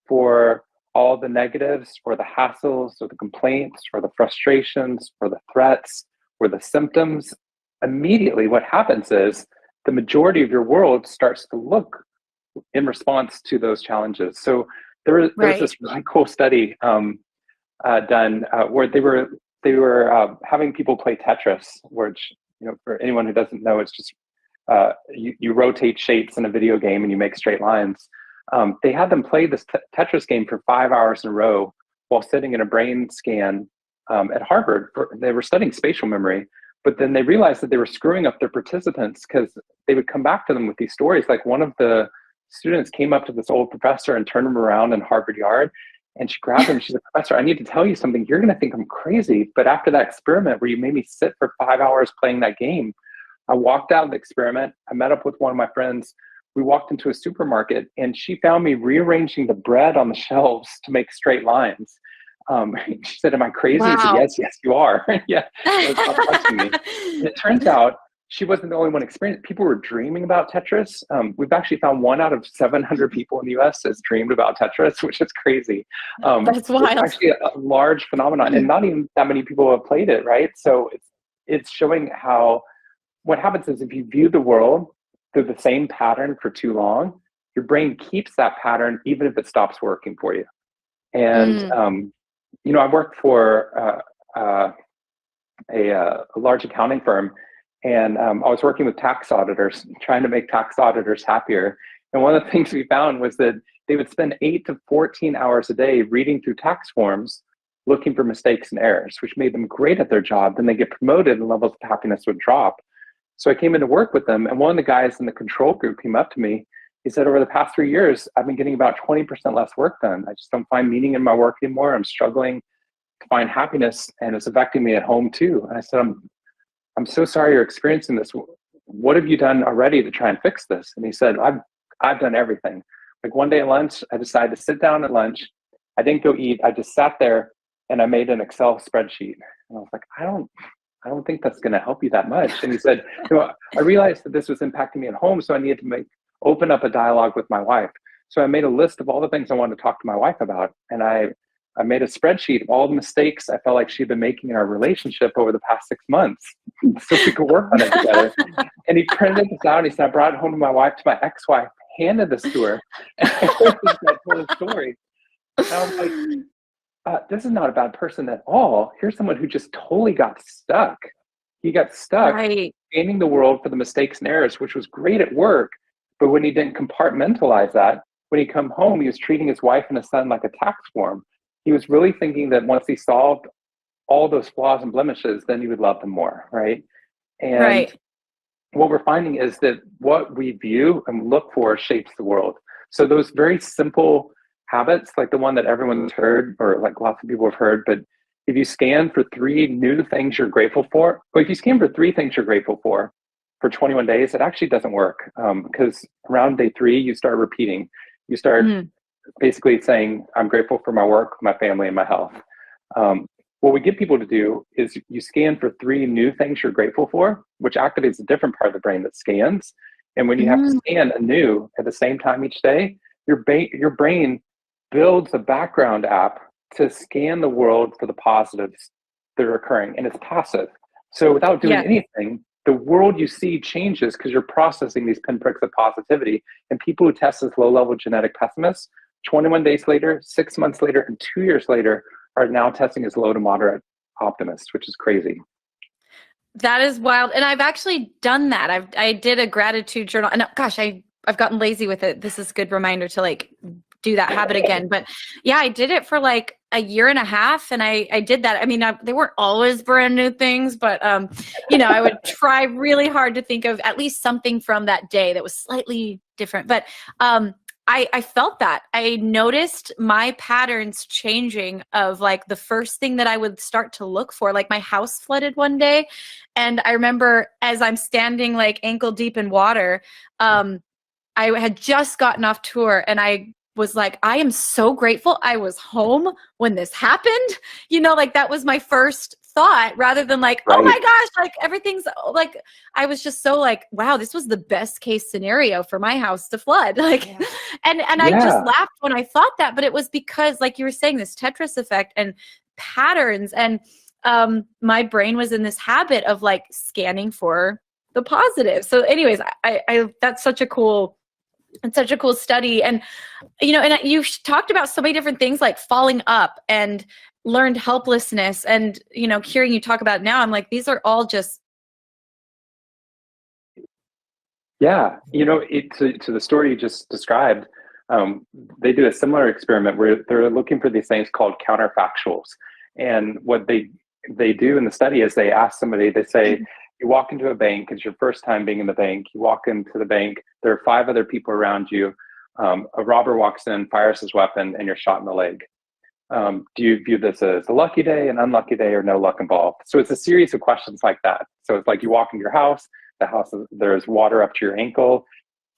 for all the negatives or the hassles or the complaints or the frustrations or the threats or the symptoms, immediately what happens is the majority of your world starts to look in response to those challenges. So there was this really cool study done where they were having people play Tetris, which, for anyone who doesn't know, it's just you rotate shapes in a video game and you make straight lines. They had them play this Tetris game for 5 hours in a row while sitting in a brain scan at Harvard. They were studying spatial memory, but then they realized that they were screwing up their participants because they would come back to them with these stories. Like, one of the students came up to this old professor and turned him around in Harvard Yard, and she grabbed him. She's like, "Professor, I need to tell you something. You're going to think I'm crazy, but after that experiment where you made me sit for 5 hours playing that game, I walked out of the experiment. I met up with one of my friends. We walked into a supermarket, and she found me rearranging the bread on the shelves to make straight lines." She said, "Am I crazy?" Wow. I said, yes, you are. Yeah, stop touching me. And it turns out she wasn't the only one experiencing. People were dreaming about Tetris. We've actually found 1 out of 700 people in the U.S. has dreamed about Tetris, which is crazy. That's wild. It's actually a large phenomenon, and not even that many people have played it, right? So it's showing how what happens is, if you view the world through the same pattern for too long, your brain keeps that pattern even if it stops working for you. And I worked for a large accounting firm, and I was working with tax auditors, trying to make tax auditors happier. And one of the things we found was that they would spend 8 to 14 hours a day reading through tax forms, looking for mistakes and errors, which made them great at their job. Then they get promoted and levels of happiness would drop. So I came in to work with them, and one of the guys in the control group came up to me. He said, "Over the past 3 years, I've been getting about 20% less work done. I just don't find meaning in my work anymore. I'm struggling to find happiness, and it's affecting me at home too." And I said, I'm so sorry you're experiencing this. What have you done already to try and fix this? And he said, I've done everything. Like, one day at lunch, I decided to sit down at lunch. I didn't go eat. I just sat there and I made an Excel spreadsheet. And I was like, I don't think that's going to help you that much. And he said, I realized that this was impacting me at home, so I needed to open up a dialogue with my wife. So I made a list of all the things I wanted to talk to my wife about. And I made a spreadsheet of all the mistakes I felt like she'd been making in our relationship over the past 6 months, so we could work on it together. And he printed this out, and he said, I brought it home to my wife, to my ex-wife, handed this to her, and I told the story. And I was like, this is not a bad person at all. Here's someone who just totally got stuck. He got stuck scanning the world for the mistakes and errors, which was great at work. But when he didn't compartmentalize that, when he come home, he was treating his wife and his son like a tax form. He was really thinking that once he solved all those flaws and blemishes, then he would love them more, right? And what we're finding is that what we view and look for shapes the world. So those very simple habits, like the one that everyone's heard, or like lots of people have heard, but if you scan for 3 new things you're grateful for, or if you scan for 3 things you're grateful for 21 days, it actually doesn't work, because around day 3, you start repeating. You start basically saying, I'm grateful for my work, my family, and my health. What we get people to do is you scan for 3 new things you're grateful for, which activates a different part of the brain that scans. And when you have to scan anew at the same time each day, your brain builds a background app to scan the world for the positives that are occurring, and it's passive. So without doing anything, the world you see changes because you're processing these pinpricks of positivity. And people who test as low-level genetic pessimists, 21 days later, 6 months later, and 2 years later, are now testing as low to moderate optimists, which is crazy. That is wild. And I've actually done that. I did a gratitude journal, and gosh, I've gotten lazy with it. This is a good reminder to like do that habit again. But yeah, I did it for like a year and a half, and I did that. I mean, they weren't always brand new things, but I would try really hard to think of at least something from that day that was slightly different. But I felt that. I noticed my patterns changing of like the first thing that I would start to look for. Like, my house flooded one day, and I remember as I'm standing like ankle deep in water, I had just gotten off tour and I was like, I am so grateful I was home when this happened. Like that was my first thought, rather than like, oh my Right. gosh, like everything's like, I was just so like, wow, this was the best case scenario for my house to flood. Like, Yeah. and I just Yeah. laughed when I thought that, but it was because like you were saying, this Tetris effect and patterns, and my brain was in this habit of like scanning for the positive. So anyways, I that's such a cool study. And and you talked about so many different things like falling up and learned helplessness, and hearing you talk about it now, I'm like, these are all just Yeah. To the story you just described, they do a similar experiment where they're looking for these things called counterfactuals. And what they do in the study is they ask somebody, they say, you walk into a bank, it's your first time being in the bank. You walk into the bank, there are 5 other people around you. A robber walks in, fires his weapon, and you're shot in the leg. Do you view this as a lucky day, an unlucky day, or no luck involved? So it's a series of questions like that. So it's like you walk into your house, there's water up to your ankle,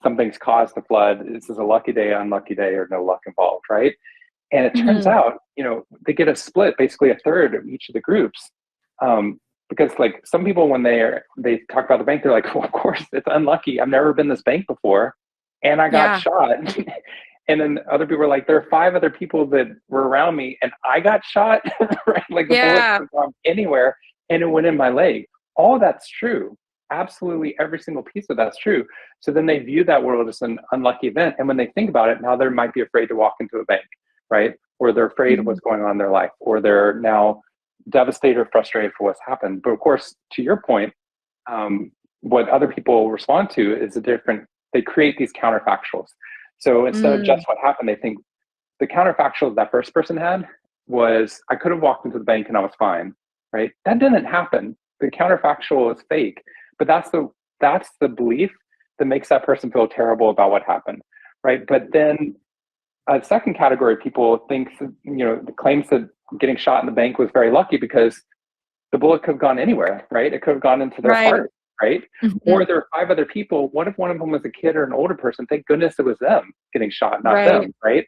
something's caused the flood. This is a lucky day, unlucky day, or no luck involved, right? And it turns out, they get a split, basically a third of each of the groups. Because like some people, when they talk about the bank, they're like, well, of course it's unlucky. I've never been this bank before, and I got shot. And then other people are like, there are 5 other people that were around me, and I got shot. Right? Like the bullet could have gone anywhere, and it went in my leg. All that's true. Absolutely, every single piece of that's true. So then they view that world as an unlucky event, and when they think about it, now they might be afraid to walk into a bank, right? Or they're afraid of what's going on in their life, or they're now devastated or frustrated for what's happened. But of course, to your point, what other people respond to is they create these counterfactuals. So instead of just what happened, they think the counterfactual that first person had was, I could have walked into the bank and I was fine, right? That didn't happen. The counterfactual is fake, but that's the belief that makes that person feel terrible about what happened, right? But then a second category of people thinks, claims that getting shot in the bank was very lucky because the bullet could have gone anywhere, right? It could have gone into their heart, right? Or there are 5 other people. What if one of them was a kid or an older person? Thank goodness it was them getting shot, not them, right?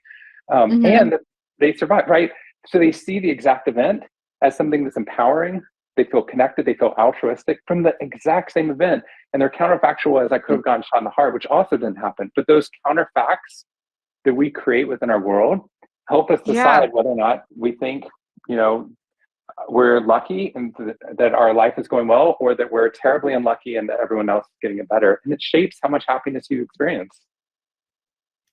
And they survived, right? So they see the exact event as something that's empowering. They feel connected. They feel altruistic from the exact same event. And their counterfactual is, I could have gotten shot in the heart, which also didn't happen. But those counterfacts that we create within our world help us decide whether or not we think, we're lucky and that our life is going well, or that we're terribly unlucky and that everyone else is getting it better. And it shapes how much happiness you experience.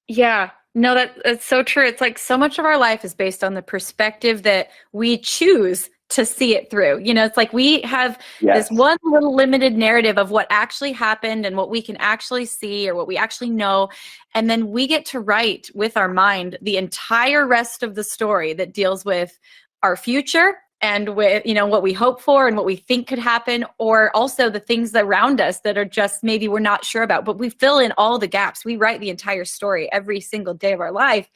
Yeah, no, that's so true. It's like so much of our life is based on the perspective that we choose to see it through. It's like we have this one little limited narrative of what actually happened and what we can actually see or what we actually know. And then we get to write with our mind the entire rest of the story that deals with our future and with, what we hope for and what we think could happen, or also the things around us that are just maybe we're not sure about, but we fill in all the gaps. We write the entire story every single day of our life.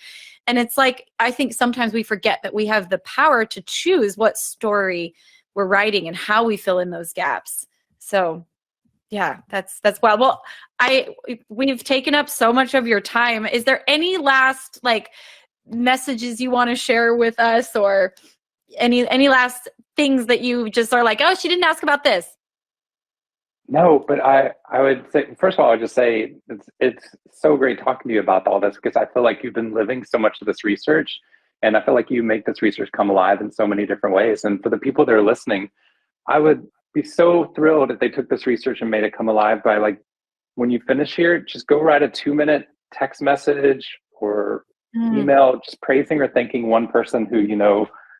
And it's like, I think sometimes we forget that we have the power to choose what story we're writing and how we fill in those gaps. So yeah, that's wild. Well, we've taken up so much of your time. Is there any last messages you want to share with us, or any last things that you just are like, oh, she didn't ask about this? No, but I would say, first of all, I would just say it's so great talking to you about all this, because I feel like you've been living so much of this research, and I feel like you make this research come alive in so many different ways. And for the people that are listening, I would be so thrilled if they took this research and made it come alive by when you finish here, just go write a 2-minute text message or email, just praising or thanking one person who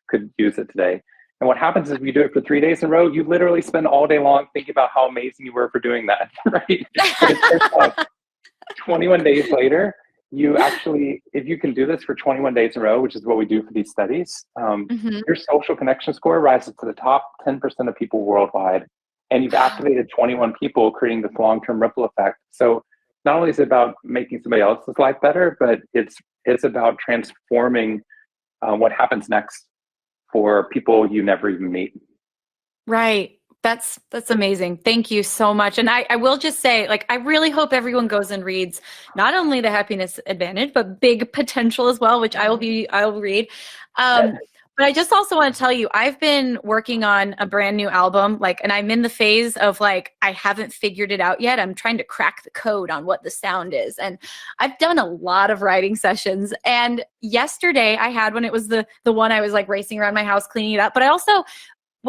could use it today. And what happens is, if you do it for 3 days in a row, you literally spend all day long thinking about how amazing you were for doing that, right? But it turns out 21 days later, you actually, if you can do this for 21 days in a row, which is what we do for these studies, your social connection score rises to the top 10% of people worldwide. And you've activated 21 people, creating this long-term ripple effect. So not only is it about making somebody else's life better, but it's about transforming what happens next for people you never even meet. Right. That's amazing. Thank you so much. And I will just say, like, I really hope everyone goes and reads not only The Happiness Advantage, but Big Potential as well, which I will read. But I just also want to tell you, I've been working on a brand new album, like, and I'm in the phase of like, I haven't figured it out yet. I'm trying to crack the code on what the sound is. And I've done a lot of writing sessions. And yesterday I had one, it was the one I was like racing around my house, cleaning it up. But I also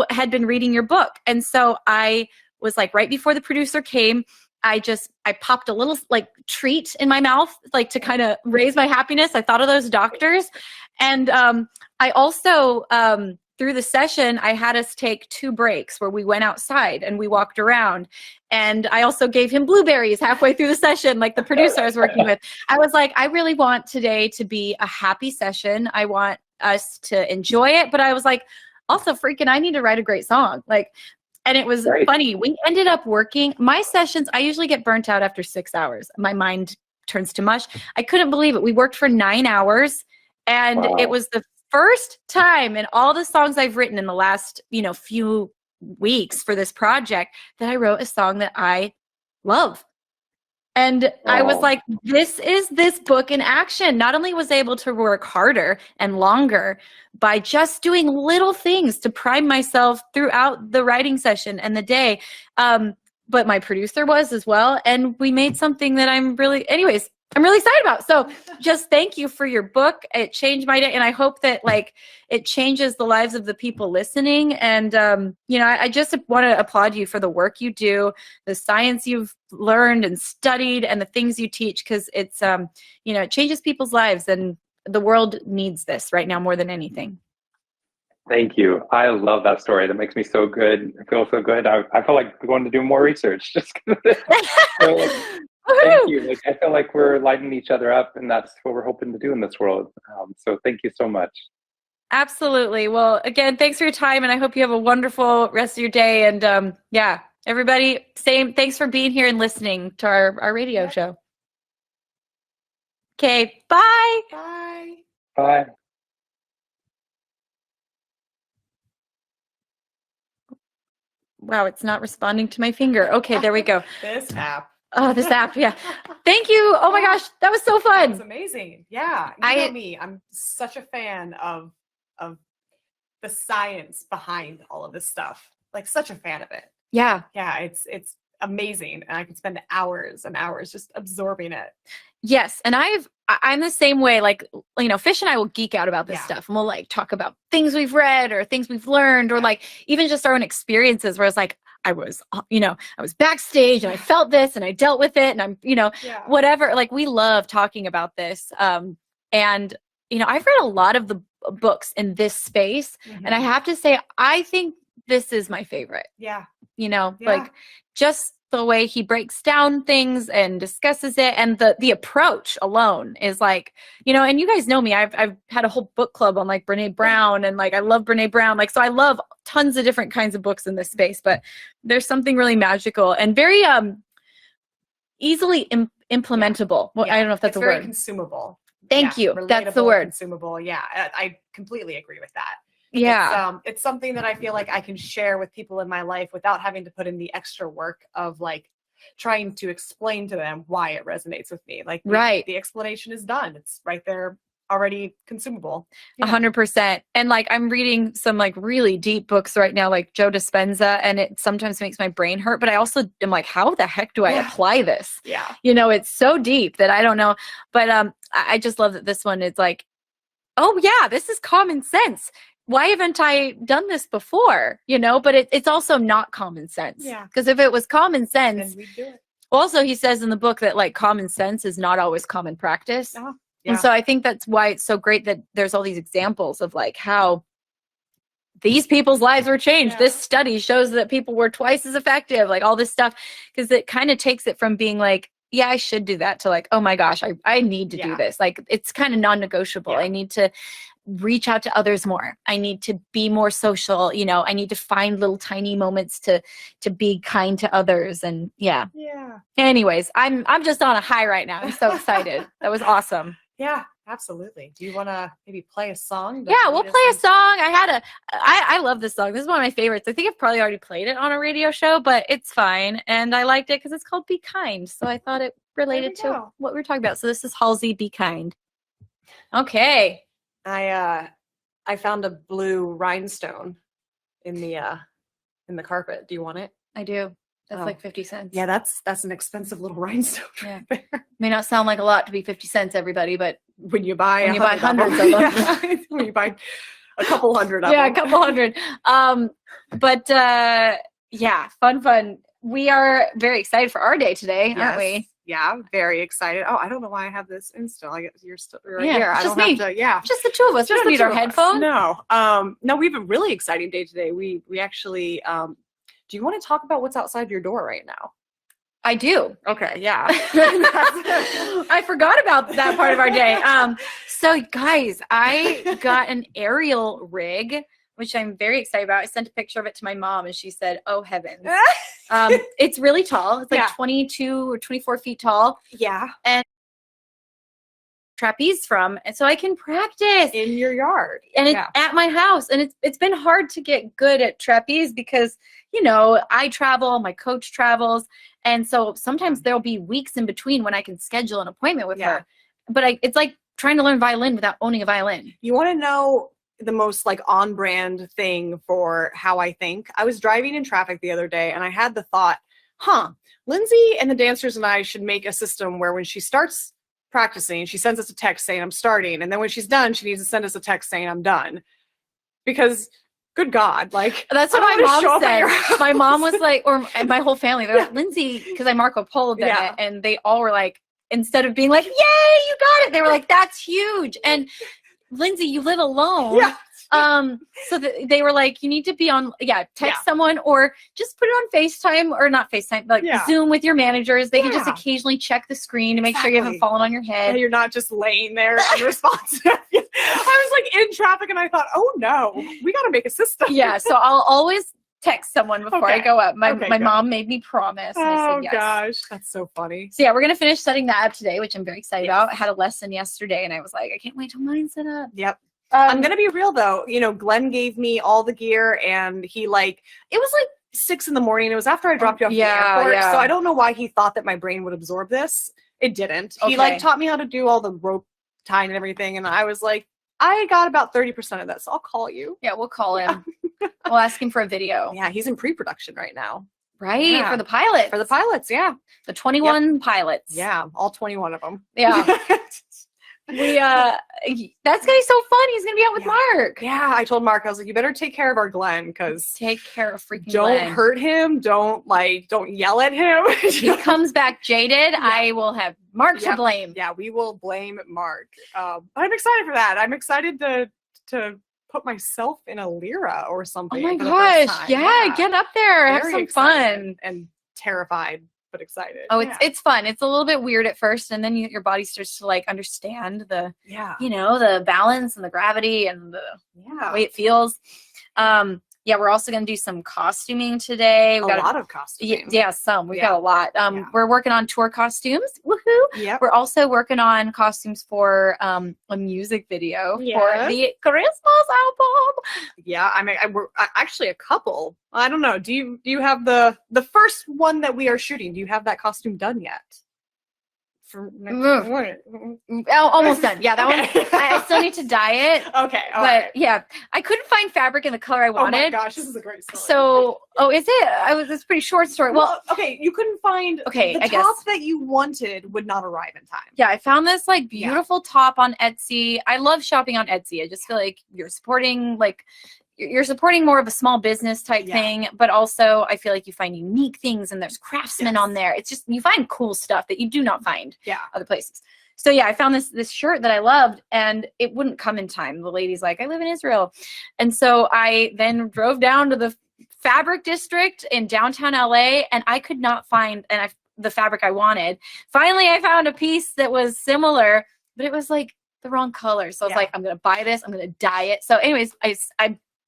had been reading your book. And so I was like, right before the producer came, I popped a little like treat in my mouth, like to kind of raise my happiness. I thought of those doctors. And I also, through the session, I had us take 2 breaks where we went outside and we walked around. And I also gave him blueberries halfway through the session, like the producer I was working with. I was like, I really want today to be a happy session. I want us to enjoy it. But I was like, also freaking, I need to write a great song. Like, and it was funny. We ended up working my sessions. I usually get burnt out after 6 hours. My mind turns to mush. I couldn't believe it. We worked for 9 hours, and it was the first time in all the songs I've written in the last, few weeks for this project that I wrote a song that I love. And I was like, this is this book in action. Not only was I able to work harder and longer by just doing little things to prime myself throughout the writing session and the day, but my producer was as well. And we made something that I'm really excited about. So just thank you for your book. It changed my day. And I hope that like it changes the lives of the people listening. And, I just want to applaud you for the work you do, the science you've learned and studied, and the things you teach, because it's, it changes people's lives, and the world needs this right now more than anything. Thank you. I love that story. That makes me so good. I feel so good. I feel like going to do more research. Just thank you. Like, I feel like we're lighting each other up, and that's what we're hoping to do in this world. So thank you so much. Absolutely. Well, again, thanks for your time, and I hope you have a wonderful rest of your day. And everybody, thanks for being here and listening to our radio show. Okay, bye. Bye. Bye. Wow, it's not responding to my finger. Okay, there we go. This app. Oh, this app, yeah. Thank you. Oh my gosh, that was so fun. That was amazing. Yeah, you know me. I'm such a fan of the science behind all of this stuff. Like, such a fan of it. Yeah. Yeah, it's amazing, and I can spend hours and hours just absorbing it. Yes, and I'm the same way. Like, Fish and I will geek out about this stuff, and we'll like talk about things we've read or things we've learned, or like even just our own experiences where it's like, I was backstage and I felt this and I dealt with it, and I'm, whatever. Like, we love talking about this. And, I've read a lot of the books in this space, and I have to say, I think this is my favorite. Yeah. Like just the way he breaks down things and discusses it, and the approach alone is like, and you guys know me, I've had a whole book club on like Brene Brown, and like I love Brene Brown, like, so I love tons of different kinds of books in this space, but there's something really magical and very easily implementable. Well, I don't know if that's a word. Very consumable. Thank you. That's the word. Consumable. Yeah, I completely agree with that. Yeah. It's something that I feel like I can share with people in my life without having to put in the extra work of like trying to explain to them why it resonates with me. Like, the explanation is done. It's right there, already consumable. 100%. And like, I'm reading some like really deep books right now, like Joe Dispenza, and it sometimes makes my brain hurt, but I also am like, how the heck do I apply this? Yeah. It's so deep that I don't know, but I just love that this one is like, oh yeah, this is common sense. Why haven't I done this before? But it's also not common sense. Yeah. Because if it was common sense, then we'd do it. Also, he says in the book that like common sense is not always common practice. Yeah. And so I think that's why it's so great that there's all these examples of like how these people's lives were changed. Yeah. This study shows that people were twice as effective, like all this stuff, because it kind of takes it from being like, yeah, I should do that, to like, oh my gosh, I need to do this. Like, it's kind of non-negotiable. I need to reach out to others more. I need to be more social. I need to find little tiny moments to be kind to others. And yeah. Yeah. Anyways, I'm just on a high right now. I'm so excited. That was awesome. Yeah. Absolutely. Do you want to maybe play a song? Yeah, we'll play a song. I love this song. This is one of my favorites. I think I've probably already played it on a radio show, but it's fine. And I liked it because it's called Be Kind. So I thought it related to what we were talking about. So this is Halsey, Be Kind. Okay. I found a blue rhinestone in the carpet. Do you want it? I do. That's Oh. like 50 cents. Yeah, that's an expensive little rhinestone. Yeah. Right there. May not sound like a lot to be 50 cents, everybody, but When you buy hundreds of them. Yeah. When you buy a couple hundred of yeah, them. a couple hundred. But yeah, fun. We are very excited for our day today, aren't we? Yeah, very excited. Oh, I don't know why I have this install. I guess you're still right Yeah, here. it's I just don't me. have to. Yeah, Just the two of us. We Just don't the need two our of us. headphones. No, we have a really exciting day today. We actually. Do you want to talk about what's outside your door right now? I do. Okay, yeah. I forgot about that part of our day. So guys, I got an aerial rig, which I'm very excited about. I sent a picture of it to my mom and she said, "Oh heavens." It's really tall. It's like Yeah. 22 or 24 feet tall. Yeah, Trapeze from, and so I can practice. in your yard. And it's Yeah. at my house, and it's been hard to get good at trapeze because I travel, my coach travels, and so sometimes there'll be weeks in between when I can schedule an appointment with Yeah. her. But it's like trying to learn violin without owning a violin. You want to know the most like on brand thing for how I think? I was driving in traffic the other day and I had the thought, Lindsay and the dancers and I should make a system where when she starts practicing, she sends us a text saying I'm starting. And then when she's done, she needs to send us a text saying I'm done. Because good God, like That's what I my don't wanna show mom up at your said. house. My mom was like, and my whole family, they're like, Lindsay, because I Marco Polo'd them Yeah. it, and they all were like, instead of being like, yay, you got it, they were like, that's huge. And Lindsay, you live alone. Yeah. So they were like, you need to be on, text someone or just put it on FaceTime or not FaceTime, but Zoom with your managers. They can just occasionally check the screen to make sure you haven't fallen on your head. And you're not just laying there unresponsive. I was like in traffic and I thought, oh no, we got to make a system. Yeah. So I'll always text someone before I go up. My good. mom made me promise. And I said yes. Gosh, that's so funny. So yeah, we're going to finish setting that up today, which I'm very excited about. I had a lesson yesterday and I was like, I can't wait till mine's set up. Yep. I'm going to be real though. Glenn gave me all the gear and it was like 6 a.m. It was after I dropped you off at the airport. Yeah. So I don't know why he thought that my brain would absorb this. It didn't. Okay. He taught me how to do all the rope tying and everything. And I was like, I got about 30% of that. So I'll call you. Yeah, we'll call him. We'll ask him for a video. Yeah. He's in pre-production right now. Right. Yeah. For the pilots. For the pilots. Yeah. The 21 pilots. Yeah. All 21 of them. Yeah. That's gonna be so fun. He's gonna be out with Mark. Yeah, I told Mark, I was like, you better take care of our Glenn because Take care of freaking don't Glenn. hurt him. Don't yell at him. He comes back jaded. I will have Mark to blame. Yeah, we will blame Mark. But I'm excited for that. I'm excited to put myself in a lira or something. Oh my for the first gosh. time. Yeah, get up there. Have Very some excited fun. and terrified but excited. Oh, it's fun. It's a little bit weird at first, and then your body starts to understand the the balance and the gravity and the way it feels. We're also going to do some costuming today. We got a lot of costuming. Yeah, some. We've got a lot. We're working on tour costumes. Woohoo! Yep. We're also working on costumes for a music video for the Christmas album. Yeah, we're actually a couple. I don't know. Do you have the first one that we are shooting? Do you have that costume done yet? Almost done. Yeah, that one. I still need to dye it. Okay, but yeah, I couldn't find fabric in the color I wanted. Oh my gosh, this is a great story. So, is it? It's a pretty short story. Well, okay, you couldn't find the top that you wanted would not arrive in time. Yeah, I found this beautiful top on Etsy. I love shopping on Etsy. I just feel like you're supporting more of a small business type thing, but also I feel like you find unique things and there's craftsmen on there. It's just, you find cool stuff that you do not find other places. So yeah, I found this shirt that I loved and it wouldn't come in time. The lady's like, I live in Israel. And so I then drove down to the fabric district in downtown LA and I could not find the fabric I wanted. Finally, I found a piece that was similar, but it was the wrong color. So I was like, I'm going to buy this. I'm going to dye it. So anyways, I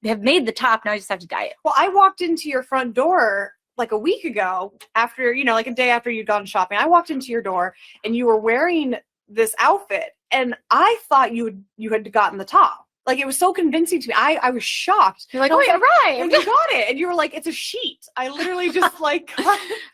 have made the top. Now I just have to dye it. Well, I walked into your front door a week ago after, a day after you'd gone shopping. I walked into your door and you were wearing this outfit And I thought you had gotten the top. Like, it was so convincing to me. I was shocked. You're like, I oh, was you like, arrived. and you got it. And you were like, it's a sheet. I literally just like,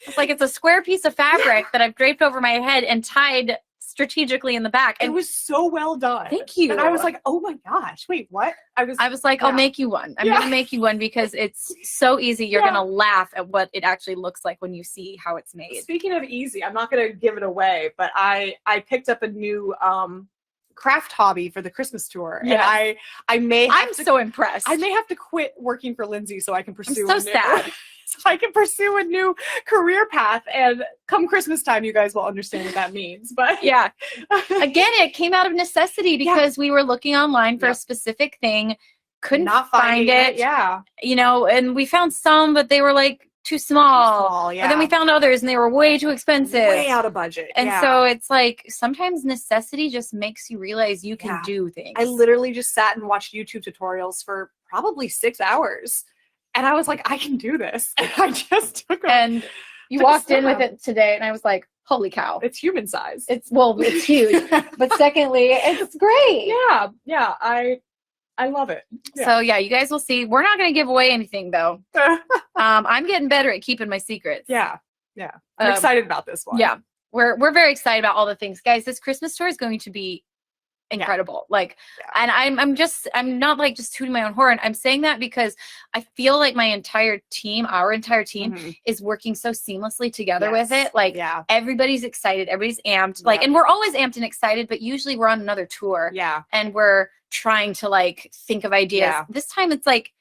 It's like it's a square piece of fabric that I've draped over my head and tied strategically in the back. And it was so well done. thank you. And I was like, oh my gosh, wait, what? I was like, yeah. I'll make you one. I'm gonna make you one because it's so easy. You're gonna laugh at what it actually looks like when you see how it's made. Speaking of easy, I'm not gonna give it away, but I picked up a new craft hobby for the Christmas tour. Yes. And I'm so impressed. I may have to quit working for Lindsey so I can pursue sad. so I can pursue a new career path, and come Christmas time you guys will understand what that means. But yeah. Again, it came out of necessity because we were looking online for a specific thing, couldn't find it. Yeah. You know, and we found some, but they were like too small. Yeah. And then we found others and they were way too expensive. Way out of budget. And so it's like sometimes necessity just makes you realize you can do things. I literally just sat and watched YouTube tutorials for probably 6 hours. And I was like, I can do this. And I just took And you walked in with it today and I was like, holy cow. It's human size. It's huge. But secondly, it's great. Yeah. I love it. Yeah. So yeah, you guys will see. We're not going to give away anything though. I'm getting better at keeping my secrets. Yeah. I'm excited about this one. Yeah. We're very excited about all the things. Guys, this Christmas tour is going to be incredible. And I'm not like just tooting my own horn. I'm saying that because I feel like our entire team is working so seamlessly together with it. Like everybody's excited, everybody's amped. Like, and we're always amped and excited, but usually we're on another tour. Yeah. And we're trying to like think of ideas. Yeah. This time it's like,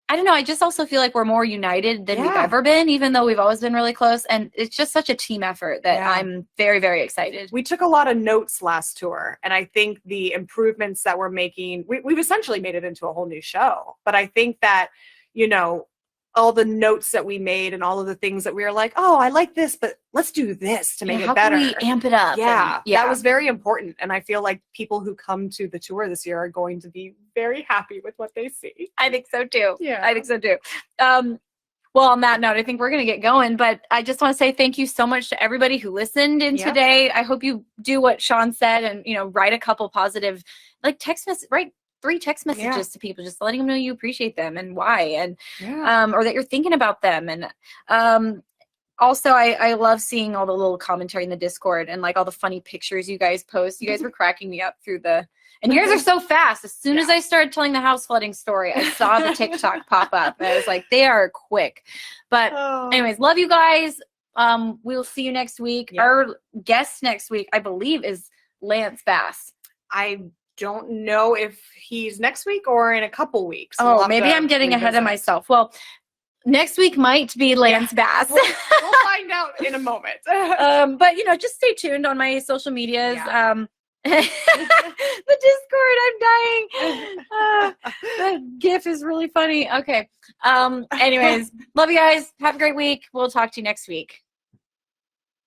I don't know. I just also feel like we're more united than we've ever been, even though we've always been really close. And it's just such a team effort that I'm very, very excited. We took a lot of notes last tour. And I think the improvements that we're making, we've essentially made it into a whole new show. But I think that, you know, all the notes that we made and all of the things that we were like, oh, I like this, but let's do this to make it better. How can we amp it up? That was very important. And I feel like people who come to the tour this year are going to be very happy with what they see. I think so too. Yeah. I think so too. Well, on that note, I think we're going to get going, but I just want to say thank you so much to everybody who listened in today. I hope you do what Shawn said and, you know, write a couple positive, like write 3 text messages to people, just letting them know you appreciate them and why, and or that you're thinking about them. And also, I love seeing all the little commentary in the Discord and like all the funny pictures you guys post. You guys were cracking me up through and yours are so fast. As soon as I started telling the house flooding story, I saw the TikTok pop up. And I was like, they are quick. But anyways, love you guys. We'll see you next week. Our guest next week, I believe, is Lance Bass. I don't know if he's next week or in a couple weeks. Maybe I'm getting ahead of myself. Well, next week might be Lance Bass. We'll find out in a moment. But you know, just stay tuned on my social medias. The Discord, I'm dying. The GIF is really funny. Okay. Anyways, love you guys. Have a great week. We'll talk to you next week.